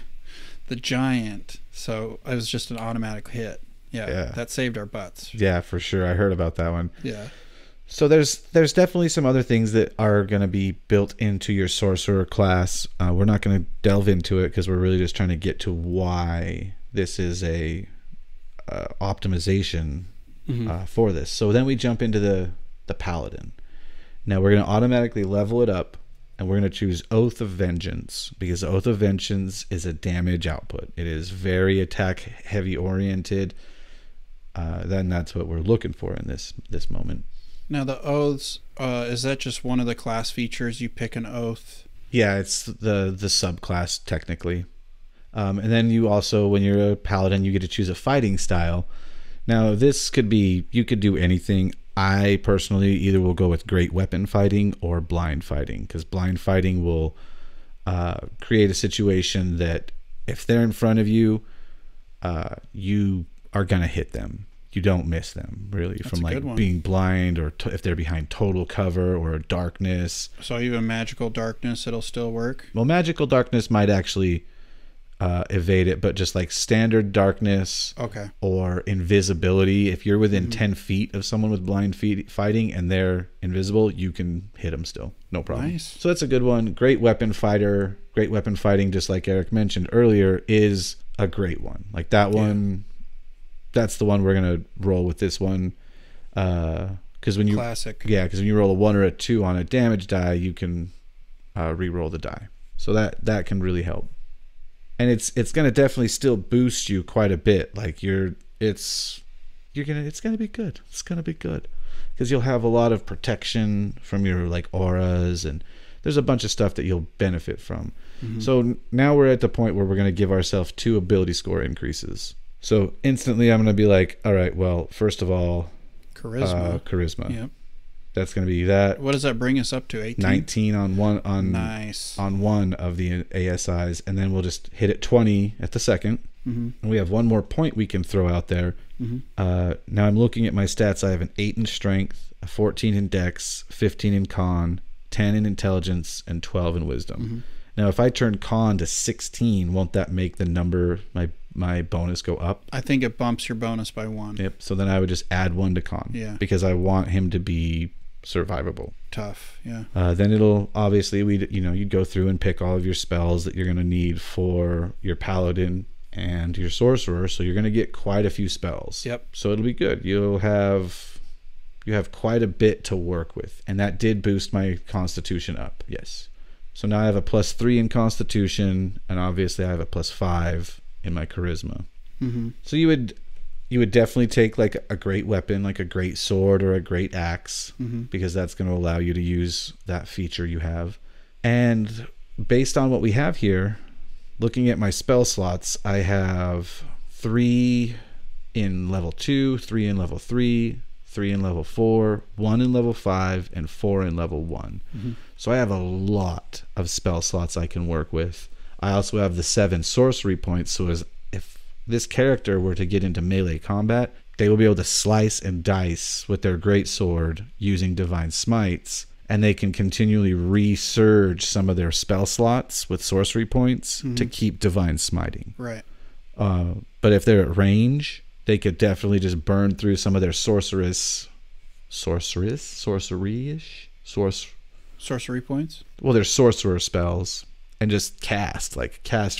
the giant. So it was just an automatic hit. Yeah, that saved our butts. Yeah, for sure. I heard about that one. Yeah. So there's definitely some other things that are going to be built into your sorcerer class. We're not going to delve into it because we're really just trying to get to why this is a optimization for this. So then we jump into the paladin. Now we're going to automatically level it up, and we're going to choose Oath of Vengeance, because Oath of Vengeance is a damage output. It is very attack heavy oriented. Then that's what we're looking for in this moment. Now the oaths, is that just one of the class features? You pick an oath? Yeah, it's the subclass technically. And then you also, when you're a paladin, you get to choose a fighting style. Now this could be, you could do anything. I personally either will go with great weapon fighting or blind fighting, because blind fighting will create a situation that if they're in front of you, you are going to hit them. You don't miss them, really. That's from like being blind, or if they're behind total cover or darkness. So even magical darkness, it'll still work? Well, magical darkness might actually evade it, but just like standard darkness or invisibility, if you're within 10 feet of someone with blind fighting and they're invisible, you can hit them still, no problem. Nice. So that's a good one. Great weapon fighting, just like Eric mentioned earlier, is a great one. Like that one, that's the one we're gonna roll with this one, because when you because when you roll a 1 or a 2 on a damage die, you can re-roll the die, so that can really help. And it's gonna definitely still boost you quite a bit. Like it's gonna be good. It's gonna be good because you'll have a lot of protection from your like auras, and there's a bunch of stuff that you'll benefit from. So now we're at the point where we're gonna give ourselves 2 ability score increases. So instantly I'm gonna be like, all right, well, first of all, charisma. Yep. That's going to be that. What does that bring us up to? 18? 19 on one of the ASIs, and then we'll just hit it 20 at the second. And we have one more point we can throw out there. Now I'm looking at my stats. I have an 8 in strength, a 14 in dex, 15 in con, 10 in intelligence, and 12 in wisdom. Now if I turn con to 16, won't that make the number, my bonus, go up? I think it bumps your bonus by 1. Yep. So then I would just add 1 to con. Yeah. Because I want him to be survivable. Tough. Yeah. Then it'll obviously you'd go through and pick all of your spells that you're going to need for your paladin and your sorcerer. So you're going to get quite a few spells. Yep. So it'll be good. You'll have you have quite a bit to work with. And that did boost my constitution up. Yes. So now I have a +3 in constitution, and obviously I have a +5 in my charisma. Mm-hmm. So you would definitely take like a great weapon, like a great sword or a great axe, mm-hmm. because that's going to allow you to use that feature you have. And based on what we have here, looking at my spell slots, I have 3 in level 2, 3 in level 3, 3 in level 4, 1 in level 5, and 4 in level 1. Mm-hmm. So I have a lot of spell slots I can work with. I also have the 7 sorcery points, so if this character were to get into melee combat, they will be able to slice and dice with their great sword using divine smites, and they can continually resurge some of their spell slots with sorcery points mm-hmm. to keep divine smiting. Right. But if they're at range, they could definitely just burn through some of their sorcery-ish, sorcery points. Well, they're sorcerer spells, and just cast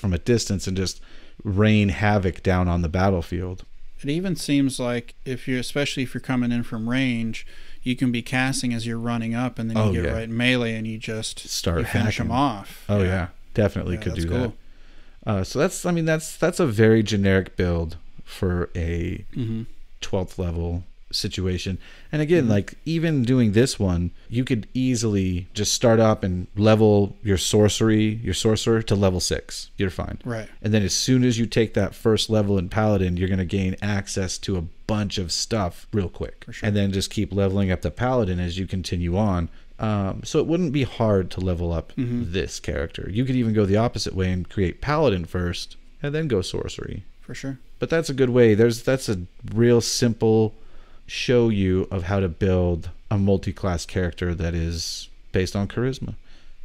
from a distance and just rain havoc down on the battlefield. It even seems like especially if you're coming in from range, you can be casting as you're running up, and then you get right in melee, and you just finish them off. Oh yeah, definitely could do cool. that. So that's a very generic build for a mm-hmm. 12th level situation. And again, mm-hmm. like even doing this one, you could easily just start up and level your sorcerer to level 6. You're fine. Right. And then as soon as you take that first level in paladin, you're going to gain access to a bunch of stuff real quick. For sure. And then just keep leveling up the paladin as you continue on. So it wouldn't be hard to level up mm-hmm. this character. You could even go the opposite way and create paladin first and then go sorcery. For sure. But that's a good way. That's a real simple show you of how to build a multi-class character that is based on charisma.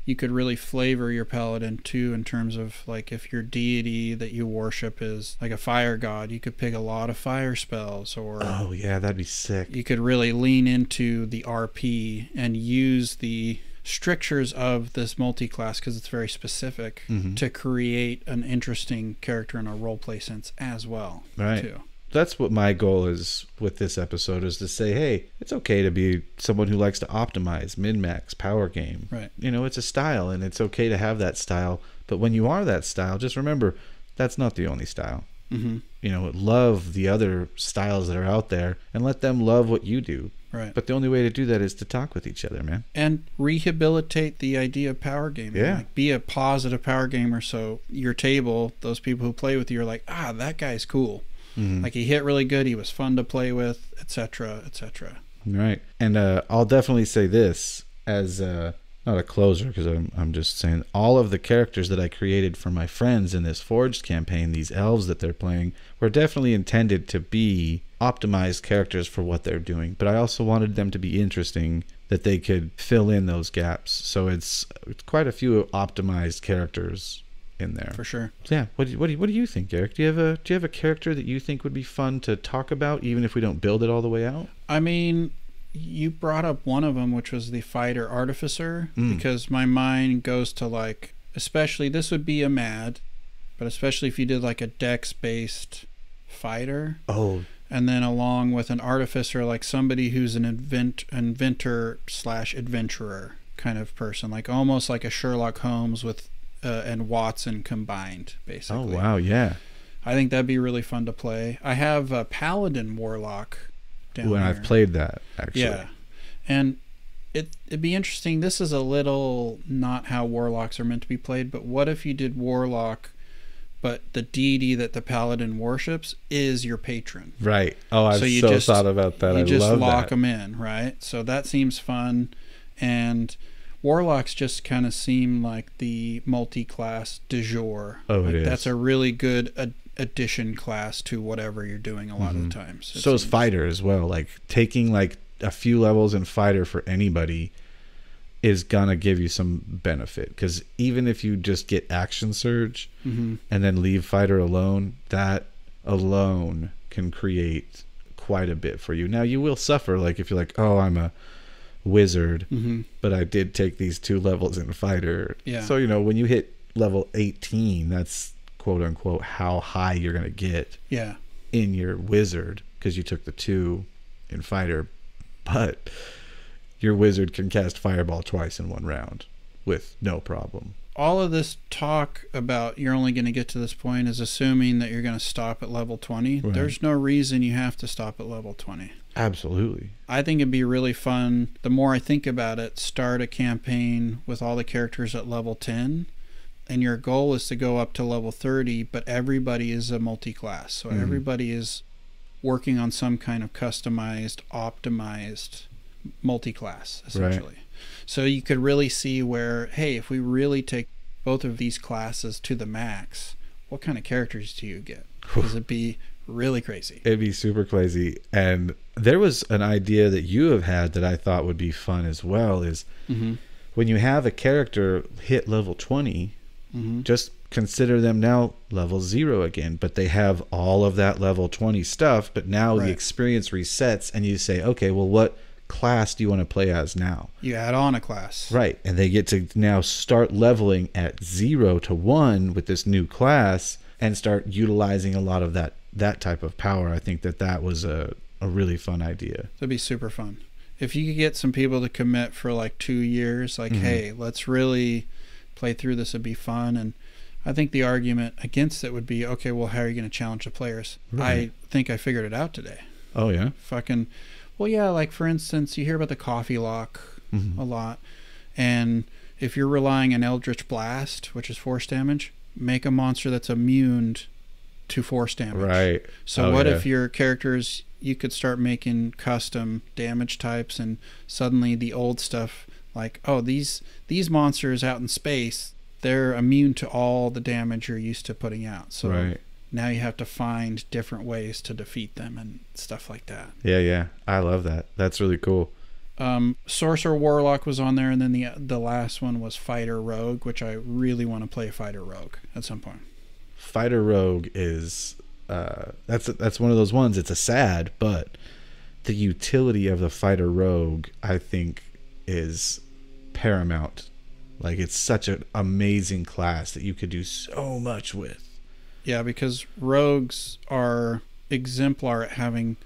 You could really flavor your paladin too, in terms of like if your deity that you worship is like a fire god, you could pick a lot of fire spells. Or oh yeah, that'd be sick. You could really lean into the RP and use the strictures of this multi-class, because it's very specific, mm-hmm. to create an interesting character in a roleplay sense as well. Right. Too. That's what my goal is with this episode, is to say, hey, it's okay to be someone who likes to optimize, min-max, power game. Right. You know, it's a style, and it's okay to have that style. But when you are that style, just remember, that's not the only style. Mm-hmm. You know, love the other styles that are out there and let them love what you do. Right. But the only way to do that is to talk with each other, man. And rehabilitate the idea of power gaming. Yeah. Like, be a positive power gamer, so your table, those people who play with you are like, that guy's cool. Mm-hmm. Like, he hit really good, he was fun to play with, etc., etc. Right. And I'll definitely say this as not a closer, because I'm just saying all of the characters that I created for my friends in this Forged campaign, these elves that they're playing, were definitely intended to be optimized characters for what they're doing. But I also wanted them to be interesting, that they could fill in those gaps. So it's quite a few optimized characters in there. For sure. So yeah. What do you think, Eric? Do you have a character that you think would be fun to talk about, even if we don't build it all the way out? I mean, you brought up one of them, which was the fighter artificer, because my mind goes to, like, especially this would be a mad, but especially if you did like a dex based fighter. Oh. And then along with an artificer, like somebody who's an inventor / adventurer kind of person, like almost like a Sherlock Holmes with and Watson combined, basically. Oh wow, yeah. I think that'd be really fun to play. I have a paladin warlock down when there. I've played that, actually. Yeah, and it'd be interesting. This is a little not how warlocks are meant to be played, but what if you did warlock, but the deity that the paladin worships is your patron? Right. Oh, I've just thought about that. You just love lock that. them in, right? So that seems fun. And warlocks just kind of seem like the multi-class du jour. Oh, like it is. That's a really good addition class to whatever you're doing a lot of the times. So is fighter as well. Like taking like a few levels in fighter for anybody is gonna give you some benefit, because even if you just get action surge and then leave fighter alone, that alone can create quite a bit for you. Now you will suffer, like if you're like, oh, I'm a wizard, but I did take these 2 levels in fighter. Yeah. So you know, when you hit level 18, that's quote unquote how high you're gonna get Yeah. in your wizard, because you took the 2 in fighter. but your wizard can cast Fireball twice in one round with no problem. All of this talk about you're only going to get to this point is assuming that you're going to stop at level 20. Right. There's no reason you have to stop at level 20. Absolutely. I think it'd be really fun. The more I think about it, start a campaign with all the characters at level 10. And your goal is to go up to level 30, but everybody is a multi-class. So everybody is working on some kind of customized, optimized multi-class, essentially. Right. So you could really see where, hey, if we really take both of these classes to the max, what kind of characters do you get? Because it'd be really crazy. It'd be super crazy. And there was an idea that you have had that I thought would be fun as well is when you have a character hit level 20, just consider them now level 0 again, but they have all of that level 20 stuff, but now the experience resets and you say, okay, well, what class do you want to play as now? You add on a class. Right. And they get to now start leveling at 0 to 1 with this new class and start utilizing a lot of that type of power. I think that was a really fun idea. That'd be super fun. If you could get some people to commit for like 2 years, like, hey, let's really play through this, it'd be fun. And I think the argument against it would be, okay, well, how are you going to challenge the players? Right. I think I figured it out today. Oh, yeah? Well, yeah, like, for instance, you hear about the coffee lock a lot. And if you're relying on Eldritch Blast, which is force damage, make a monster that's immune to force damage. Right. So if your characters, you could start making custom damage types, and suddenly the old stuff, like, oh, these monsters out in space, they're immune to all the damage you're used to putting out. So now you have to find different ways to defeat them and stuff like that. Yeah. I love that. That's really cool. Sorcerer Warlock was on there, and then the last one was Fighter Rogue, which I really want to play Fighter Rogue at some point. Fighter Rogue is that's one of those ones. It's a sad, but the utility of the Fighter Rogue, I think, is paramount. Like, it's such an amazing class that you could do so much with. Yeah, because rogues are exemplar at having,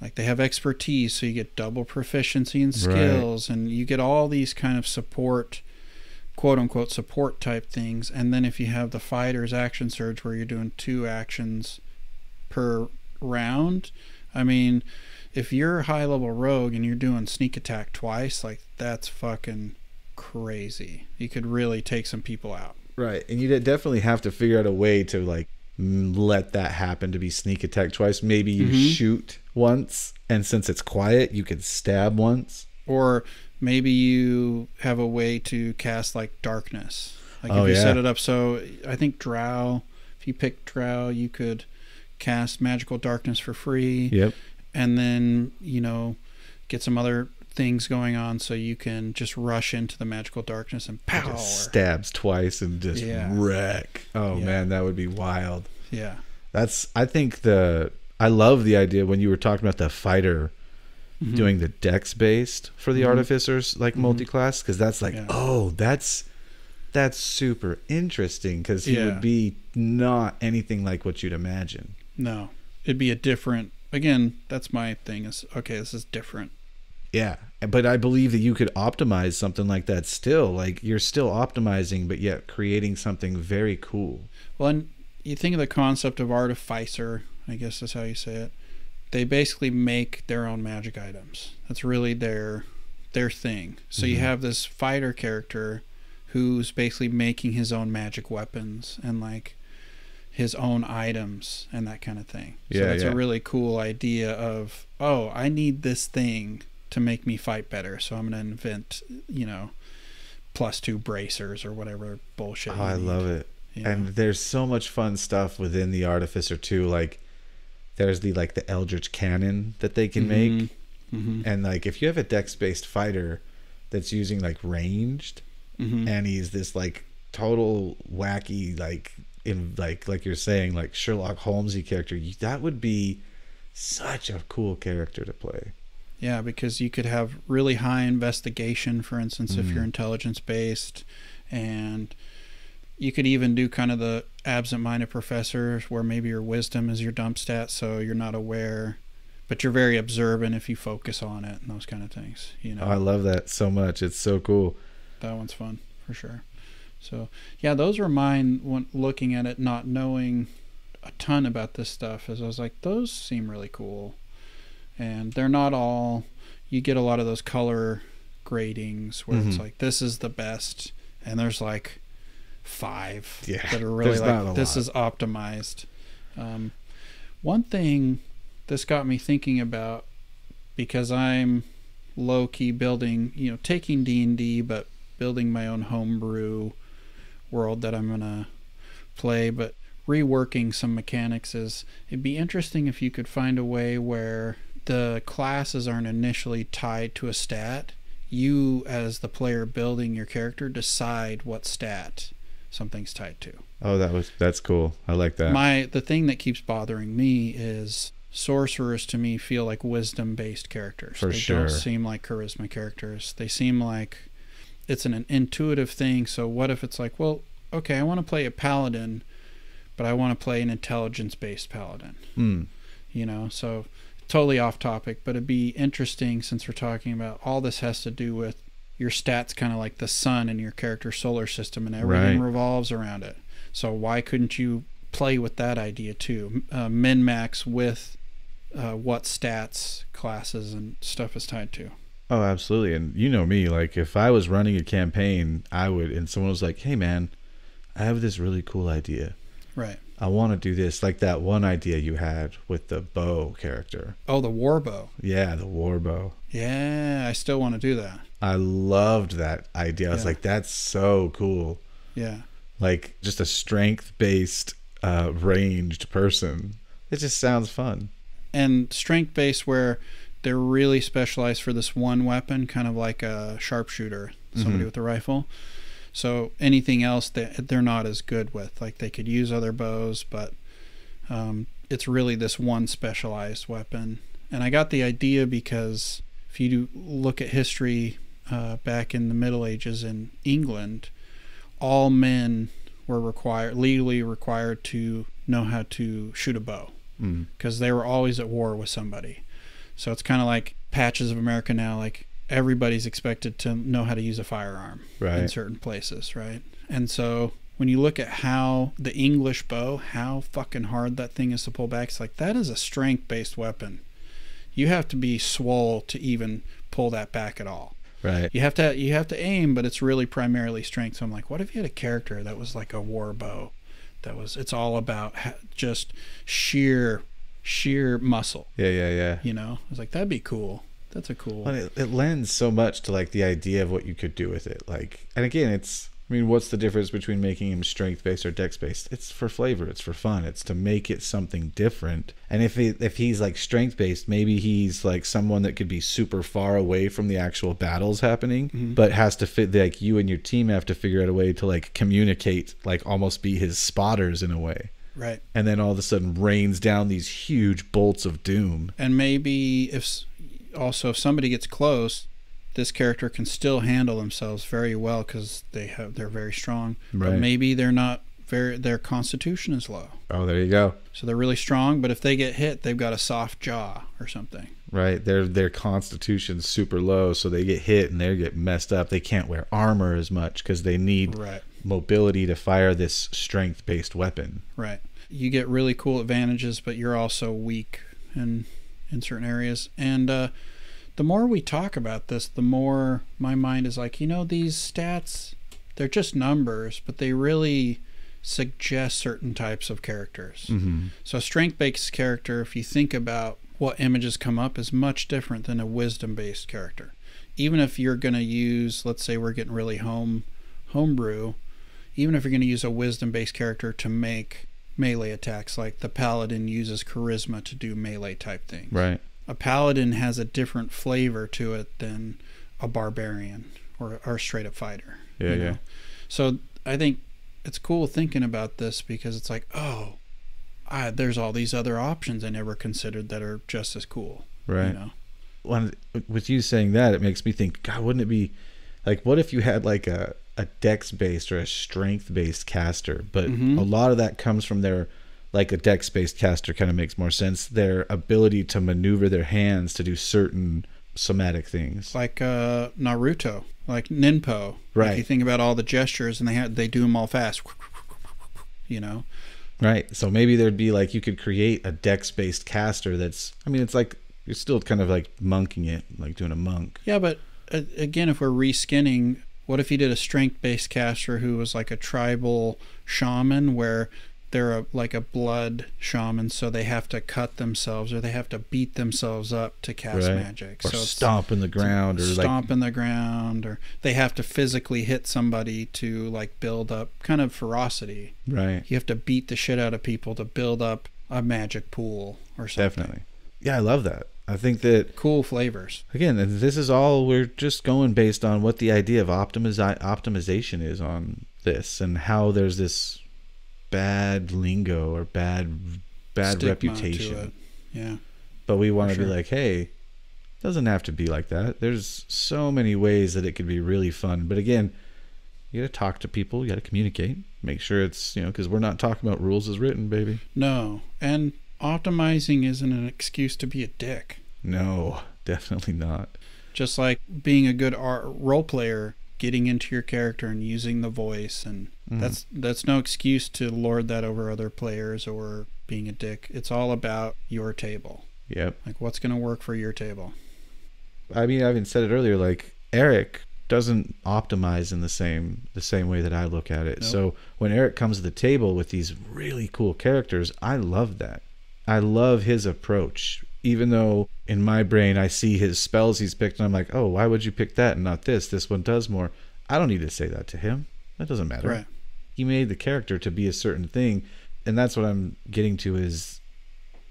like, they have expertise, so you get double proficiency in skills, and you get all these kind of support, quote-unquote support type things. And then if you have the fighter's action surge where you're doing 2 actions per round, I mean, if you're a high-level rogue and you're doing sneak attack twice, like, that's fucking crazy. You could really take some people out. Right, and you definitely have to figure out a way to, like, let that happen, to be sneak attack twice. Maybe you shoot once, and since it's quiet, you could stab once. Or maybe you have a way to cast, like, darkness. Like, if you set it up so, I think Drow, if you pick Drow, you could cast magical darkness for free. Yep. And then, you know, get some other things going on so you can just rush into the magical darkness and pow, just stabs twice and just wreck. Oh man, that would be wild. Yeah, I think I love the idea when you were talking about the fighter doing the dex based for the artificers, like multi-class, because that's like that's super interesting, because he would be not anything like what you'd imagine. No, it'd be a different, again, that's my thing, is okay, this is different. Yeah, but I believe that you could optimize something like that still. Like, you're still optimizing, but yet creating something very cool. Well, and you think of the concept of artificer, I guess that's how you say it. They basically make their own magic items. That's really their thing. So you have this fighter character who's basically making his own magic weapons and, like, his own items and that kind of thing. So that's a really cool idea of, oh, I need this thing to make me fight better, so I'm going to invent, you know, +2 bracers or whatever bullshit. Oh, I love it. Yeah. And there's so much fun stuff within the artificer too. Like, there's the eldritch cannon that they can make, and like, if you have a dex based fighter that's using like ranged, and he's this like total wacky, like, in like you're saying, like Sherlock Holmesy character, that would be such a cool character to play. Yeah, because you could have really high investigation, for instance, if you're intelligence based, and you could even do kind of the absent-minded professor where maybe your wisdom is your dump stat, so you're not aware but you're very observant if you focus on it and those kind of things, you know. Oh, I love that so much. It's so cool. That one's fun for sure. So yeah, those were mine when looking at it, not knowing a ton about this stuff, as I was like, those seem really cool. And they're not all, you get a lot of those color gradings where it's like, this is the best, and there's like 5 that are really like, this is optimized. One thing this got me thinking about, because I'm low-key building, you know, taking D&D, but building my own homebrew world that I'm gonna play, but reworking some mechanics, is it'd be interesting if you could find a way where the classes aren't initially tied to a stat. You, as the player building your character, decide what stat something's tied to. Oh, that's cool. I like that. The thing that keeps bothering me is sorcerers, to me, feel like wisdom-based characters. They don't seem like charisma characters. They seem like it's an intuitive thing. So what if it's like, well, okay, I want to play a paladin, but I want to play an intelligence-based paladin. You know, so totally off topic, but it'd be interesting, since we're talking about all this has to do with your stats, kind of like the sun in your character's solar system, and everything revolves around it. So why couldn't you play with that idea too? Min-max with what stats, classes, and stuff is tied to. Oh, absolutely. And you know me, like if I was running a campaign, I would, and someone was like, hey man, I have this really cool idea. Right. I want to do this, like that one idea you had with the bow character. Oh, the Warbow. Yeah, the Warbow. Yeah, I still want to do that. I loved that idea. I was like, that's so cool. Yeah. Like just a strength-based, ranged person. It just sounds fun. And strength-based where they're really specialized for this one weapon, kind of like a sharpshooter, somebody with a rifle. So anything else that they're not as good with, like they could use other bows, but it's really this one specialized weapon. And I got the idea because if you look at history back in the Middle Ages in England, all men were legally required to know how to shoot a bow, because they were always at war with somebody. So it's kind of like patches of America now, like everybody's expected to know how to use a firearm in certain places, right? And so when you look at how the English bow, how fucking hard that thing is to pull back, it's like, that is a strength-based weapon. You have to be swole to even pull that back at all. Right. You have to aim, but it's really primarily strength. So I'm like, what if you had a character that was like a warbow, it's all about just sheer muscle. Yeah. You know, I was like, that'd be cool. That's a cool. But it lends so much to like the idea of what you could do with it. Like, and again, what's the difference between making him strength-based or dex-based? It's for flavor. It's for fun. It's to make it something different. And if he's like strength-based, maybe he's like someone that could be super far away from the actual battles happening, but has to fit, like you and your team have to figure out a way to like communicate, like almost be his spotters in a way. Right. And then all of a sudden rains down these huge bolts of doom. And maybe if somebody gets close, this character can still handle themselves very well because they're very strong. Right. But maybe their constitution is low. Oh, there you go. So they're really strong, but if they get hit, they've got a soft jaw or something. Right. Their constitution's super low, so they get hit and they get messed up. They can't wear armor as much because they need mobility to fire this strength-based weapon. Right. You get really cool advantages, but you're also weak in certain areas. And the more we talk about this, the more my mind is like, these stats, they're just numbers, but they really suggest certain types of characters. So a strength-based character, if you think about what images come up, is much different than a wisdom-based character. Even if you're going to use, let's say we're getting really homebrew, even if you're going to use a wisdom-based character to make melee attacks, like the paladin uses charisma to do melee type things. Right. A paladin has a different flavor to it than a barbarian or a straight up fighter. Yeah. So I think it's cool thinking about this because it's like, there's all these other options I never considered that are just as cool. Right. With you saying that, it makes me think, God, wouldn't it be like, what if you had like a dex based or a strength based caster, but a lot of that comes from their like a dex-based caster kind of makes more sense. Their ability to maneuver their hands to do certain somatic things, like Naruto, like Ninpo. Right. Like you think about all the gestures, and they do them all fast. You know. Right. So maybe there'd be like, you could create a dex-based caster that's, I mean, it's like you're still kind of like monking it, like doing a monk. Yeah, but again, if we're reskinning, what if you did a strength-based caster who was like a tribal shaman, where they're like a blood shaman, so they have to cut themselves or they have to beat themselves up to cast magic. Or so stomp in the ground, or stomp in the ground, or they have to physically hit somebody to like build up kind of ferocity. Right. You have to beat the shit out of people to build up a magic pool or something. Definitely. Yeah, I love that. I think that cool flavors. Again, this is all, we're just going based on what the idea of optimization is on this, and how there's this bad lingo or bad Stigma reputation. to it. Yeah. But we want to be like, hey, it doesn't have to be like that. There's so many ways that it could be really fun. But again, you got to talk to people, you got to communicate, make sure it's, because we're not talking about rules as written, baby. No. And optimizing isn't an excuse to be a dick. No, definitely not. Just like being a good role player, getting into your character and using the voice, and that's no excuse to lord that over other players or being a dick. It's all about your table. Yep. Like what's going to work for your table. I mean, I even said it earlier, like Eric doesn't optimize in the same way that I look at it. Nope. So when Eric comes to the table with these really cool characters, I love that. I love his approach. Even though in my brain I see his spells he's picked and I'm like, oh, why would you pick that and not this? This one does more. I don't need to say that to him. That doesn't matter. Right. He made the character to be a certain thing. And that's what I'm getting to, is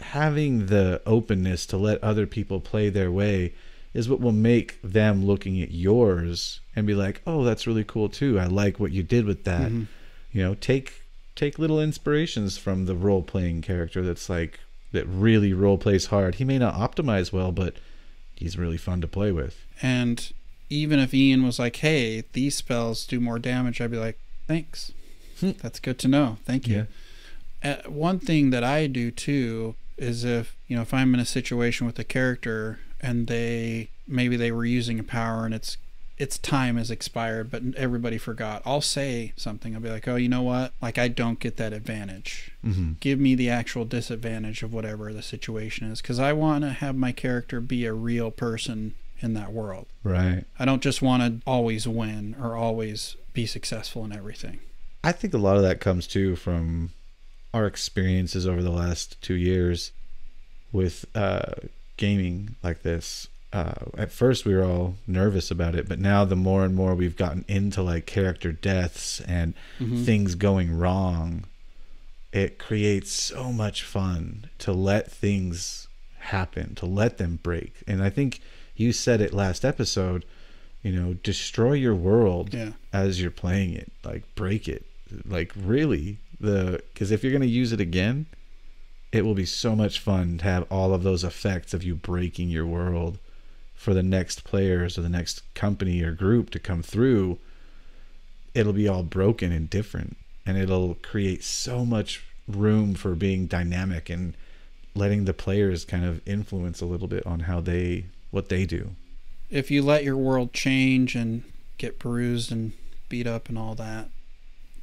having the openness to let other people play their way is what will make them looking at yours and be like, oh, that's really cool too. I like what you did with that. Take little inspirations from the role-playing character that really role plays hard. He may not optimize well, but he's really fun to play with. And even if Ian was like, hey, these spells do more damage, I'd be like, thanks. That's good to know. Thank you. Yeah. One thing that I do too is if I'm in a situation with a character and maybe they were using a power and its time has expired, but everybody forgot, I'll say something. I'll be like, oh, you know what? Like, I don't get that advantage. Give me the actual disadvantage of whatever the situation is, because I want to have my character be a real person in that world. Right. I don't just want to always win or always be successful in everything. I think a lot of that comes too from our experiences over the last 2 years with gaming like this. At first we were all nervous about it, but now the more and more we've gotten into like character deaths and things going wrong, it creates so much fun to let things happen, to let them break. And I think you said it last episode, destroy your world as you're playing it, like break it, like really, because if you're going to use it again, it will be so much fun to have all of those effects of you breaking your world for the next players or the next company or group to come through. It'll be all broken and different, and it'll create so much room for being dynamic and letting the players kind of influence a little bit on what they do. If you let your world change and get bruised and beat up and all that,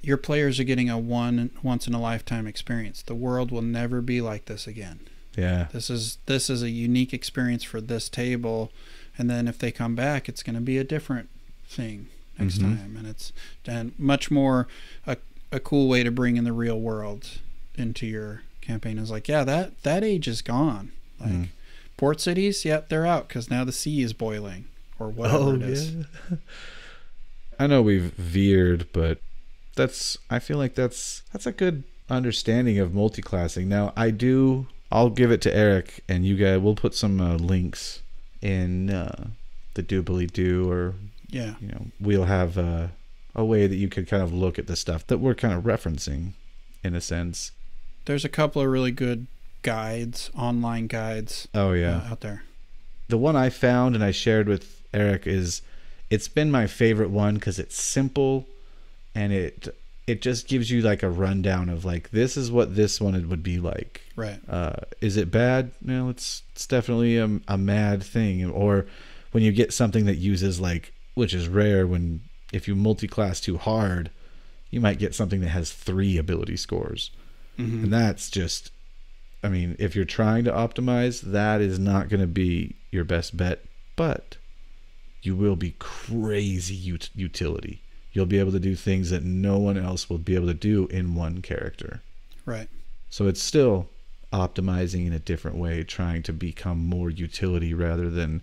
your players are getting a once in a lifetime experience. The world will never be like this again. Yeah. This is a unique experience for this table, and then if they come back, it's going to be a different thing next time, and it's much more a cool way to bring in the real world into your campaign. Is like, yeah, that age is gone. Like port cities, yeah, they're out because now the sea is boiling or whatever it is. Yeah. I know we've veered, but I feel like that's a good understanding of multiclassing. Now I'll give it to Eric, and you guys, we'll put some links in the Dooblydoo, or we'll have a way that you could kind of look at the stuff that we're kind of referencing, in a sense. There's a couple of really good guides, online guides. Oh yeah, out there. The one I found and I shared with Eric it's been my favorite one because it's simple and it it just gives you like a rundown of like, this is what this one would be like. Right. Is it bad? No, it's definitely a mad thing. Or when you get something that uses like, which is rare, when if you multi-class too hard, you might get something that has 3 ability scores. Mm-hmm. And that's just, I mean, if you're trying to optimize, that is not going to be your best bet, but you will be crazy utility. You'll be able to do things that no one else will be able to do in one character. Right. So it's still optimizing in a different way, trying to become more utility rather than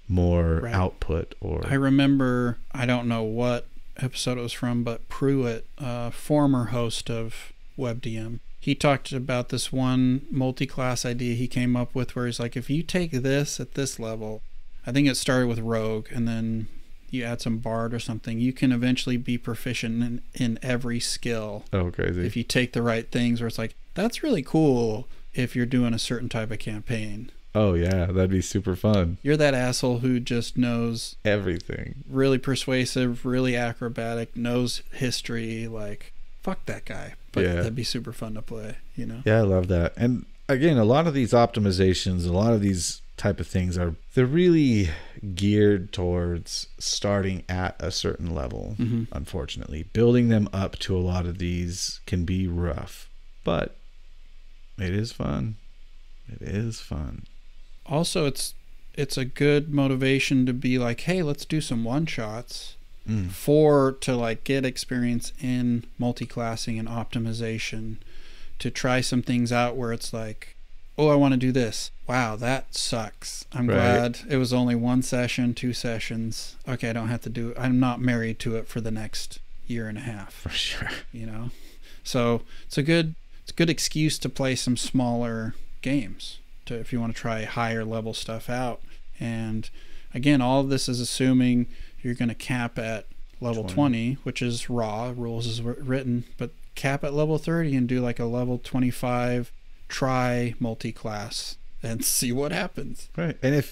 more output. Or I remember, I don't know what episode it was from, but Pruitt, former host of WebDM, he talked about this one multi-class idea he came up with where he's like, if you take this at this level, I think it started with Rogue, and then you add some Bard or something, you can eventually be proficient in every skill. Oh, crazy. If you take the right things, where it's like, that's really cool if you're doing a certain type of campaign. Oh, yeah, that'd be super fun. You're that asshole who just knows everything. Really persuasive, really acrobatic, knows history, like, fuck that guy. But that'd be super fun to play, you know? Yeah, I love that. And again, a lot of these optimizations, a lot of these type of things they're really geared towards starting at a certain level. Mm-hmm. Unfortunately, building them up to a lot of these can be rough, but it is fun. It is fun. Also, it's a good motivation to be like, hey, let's do some one-shots to like get experience in multi-classing and optimization, to try some things out where it's like, oh, I want to do this. Wow, that sucks. I'm glad it was only 1 session, 2 sessions. Okay, I don't have to do it. I'm not married to it for the next year and a half. For sure. You know? So it's a good excuse to play some smaller games, if you want to try higher level stuff out. And again, all of this is assuming you're going to cap at level 20, which is raw, rules is written, but cap at level 30 and do like a level 25 try multi-class and see what happens. Right. And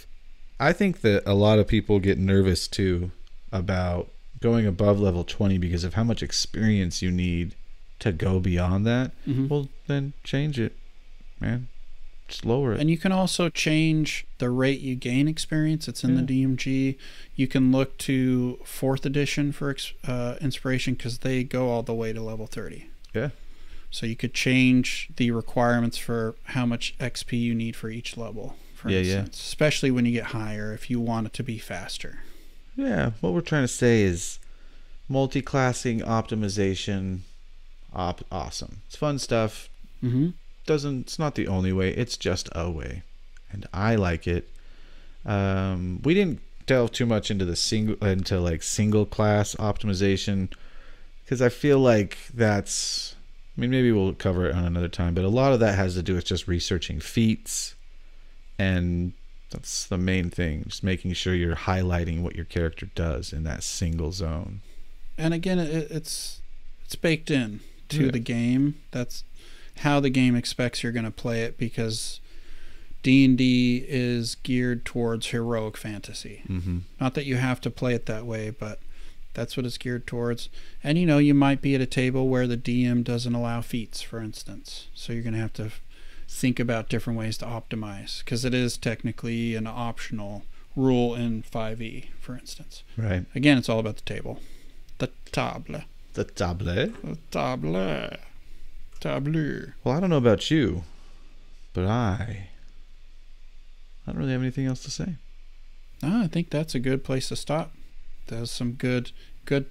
I think that a lot of people get nervous too about going above level 20 because of how much experience you need to go beyond that. Mm-hmm. Well, then change it, man. Just lower it. And you can also change the rate you gain experience. It's in the DMG. You can look to 4th edition for inspiration because they go all the way to level 30. Yeah. So you could change the requirements for how much XP you need for each level, for instance. Especially when you get higher, if you want it to be faster. Yeah, what we're trying to say is multi-classing optimization, awesome. It's fun stuff. Mm-hmm. It's not the only way. It's just a way, and I like it. We didn't delve too much into single class optimization because I feel like that's. I mean, maybe we'll cover it on another time, but a lot of that has to do with just researching feats, and that's the main thing, just making sure you're highlighting what your character does in that single zone. And again, it's baked in to the game. That's how the game expects you're going to play it, because D&D is geared towards heroic fantasy. Mm-hmm. Not that you have to play it that way, but that's what it's geared towards. And you might be at a table where the DM doesn't allow feats, for instance. So you're going to have to think about different ways to optimize, because it is technically an optional rule in 5e, for instance. Right. Again, it's all about the table. The table. The table. The table. Tableau. Well, I don't know about you, but I don't really have anything else to say. No, I think that's a good place to stop. There's some good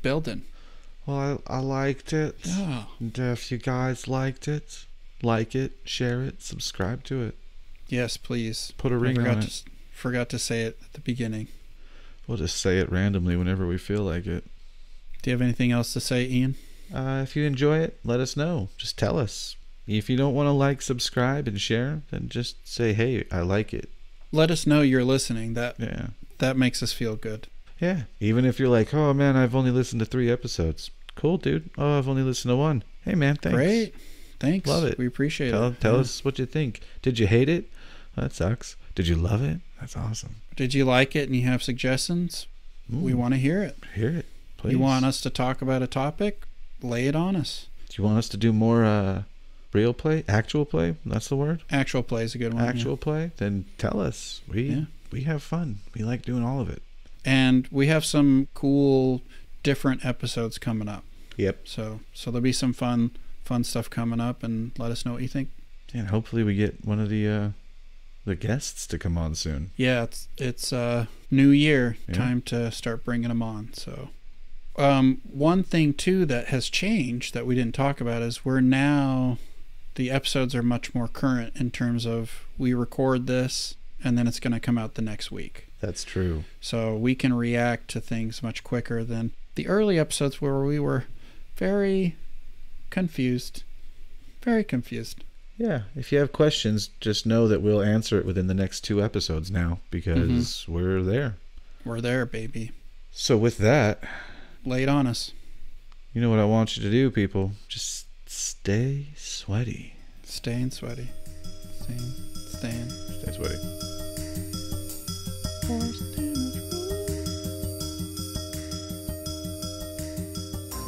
building. Well, I liked it. Yeah. And if you guys liked it, like it, share it, subscribe to it. Yes, please. Put a ring on it. Forgot to say it at the beginning. We'll just say it randomly whenever we feel like it. Do you have anything else to say, Ian? If you enjoy it, let us know. Just tell us. If you don't want to subscribe, and share, then just say, hey, I like it. Let us know you're listening. That makes us feel good. Yeah. Even if you're like, oh, man, I've only listened to 3 episodes. Cool, dude. Oh, I've only listened to 1. Hey, man, thanks. Great. Thanks. Love it. We appreciate it. Tell us what you think. Did you hate it? That sucks. Did you love it? That's awesome. Did you like it and you have suggestions? We want to hear it. Hear it, please. You want us to talk about a topic? lay it on us. Do you want us to do more real play? Actual play? That's the word? Actual play is a good one. Actual play? Then tell us. We have fun. We like doing all of it. And we have some cool, different episodes coming up. Yep. So there'll be some fun stuff coming up, and let us know what you think. And hopefully we get one of the guests to come on soon. Yeah, it's new year, time to start bringing them on. So, one thing too that has changed that we didn't talk about is the episodes are much more current in terms of we record this and then it's going to come out the next week. That's true. So we can react to things much quicker than the early episodes where we were very confused. Very confused. Yeah, if you have questions, just know that we'll answer it within the next 2 episodes now, because we're there. We're there, baby. So with that, lay it on us. You know what I want you to do, people? Just stay sweaty. Staying sweaty. Staying sweaty.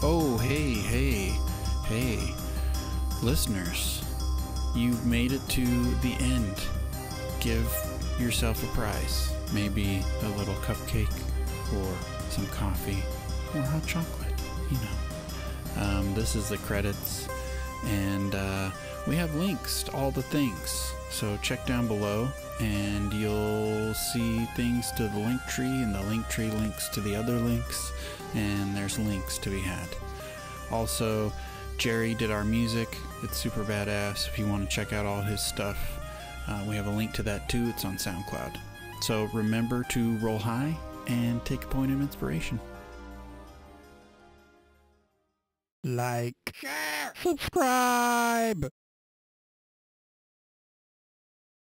Oh, hey, listeners. You've made it to the end. Give yourself a prize. Maybe a little cupcake or some coffee or hot chocolate, you know. This is the credits, and we have links to all the things. So check down below and you'll see things to the link tree, and the link tree links to the other links, and there's links to be had. Also, Jerry did our music. It's super badass. If you want to check out all his stuff, we have a link to that too. It's on SoundCloud. So remember to roll high and take a point of inspiration. Like, share, subscribe.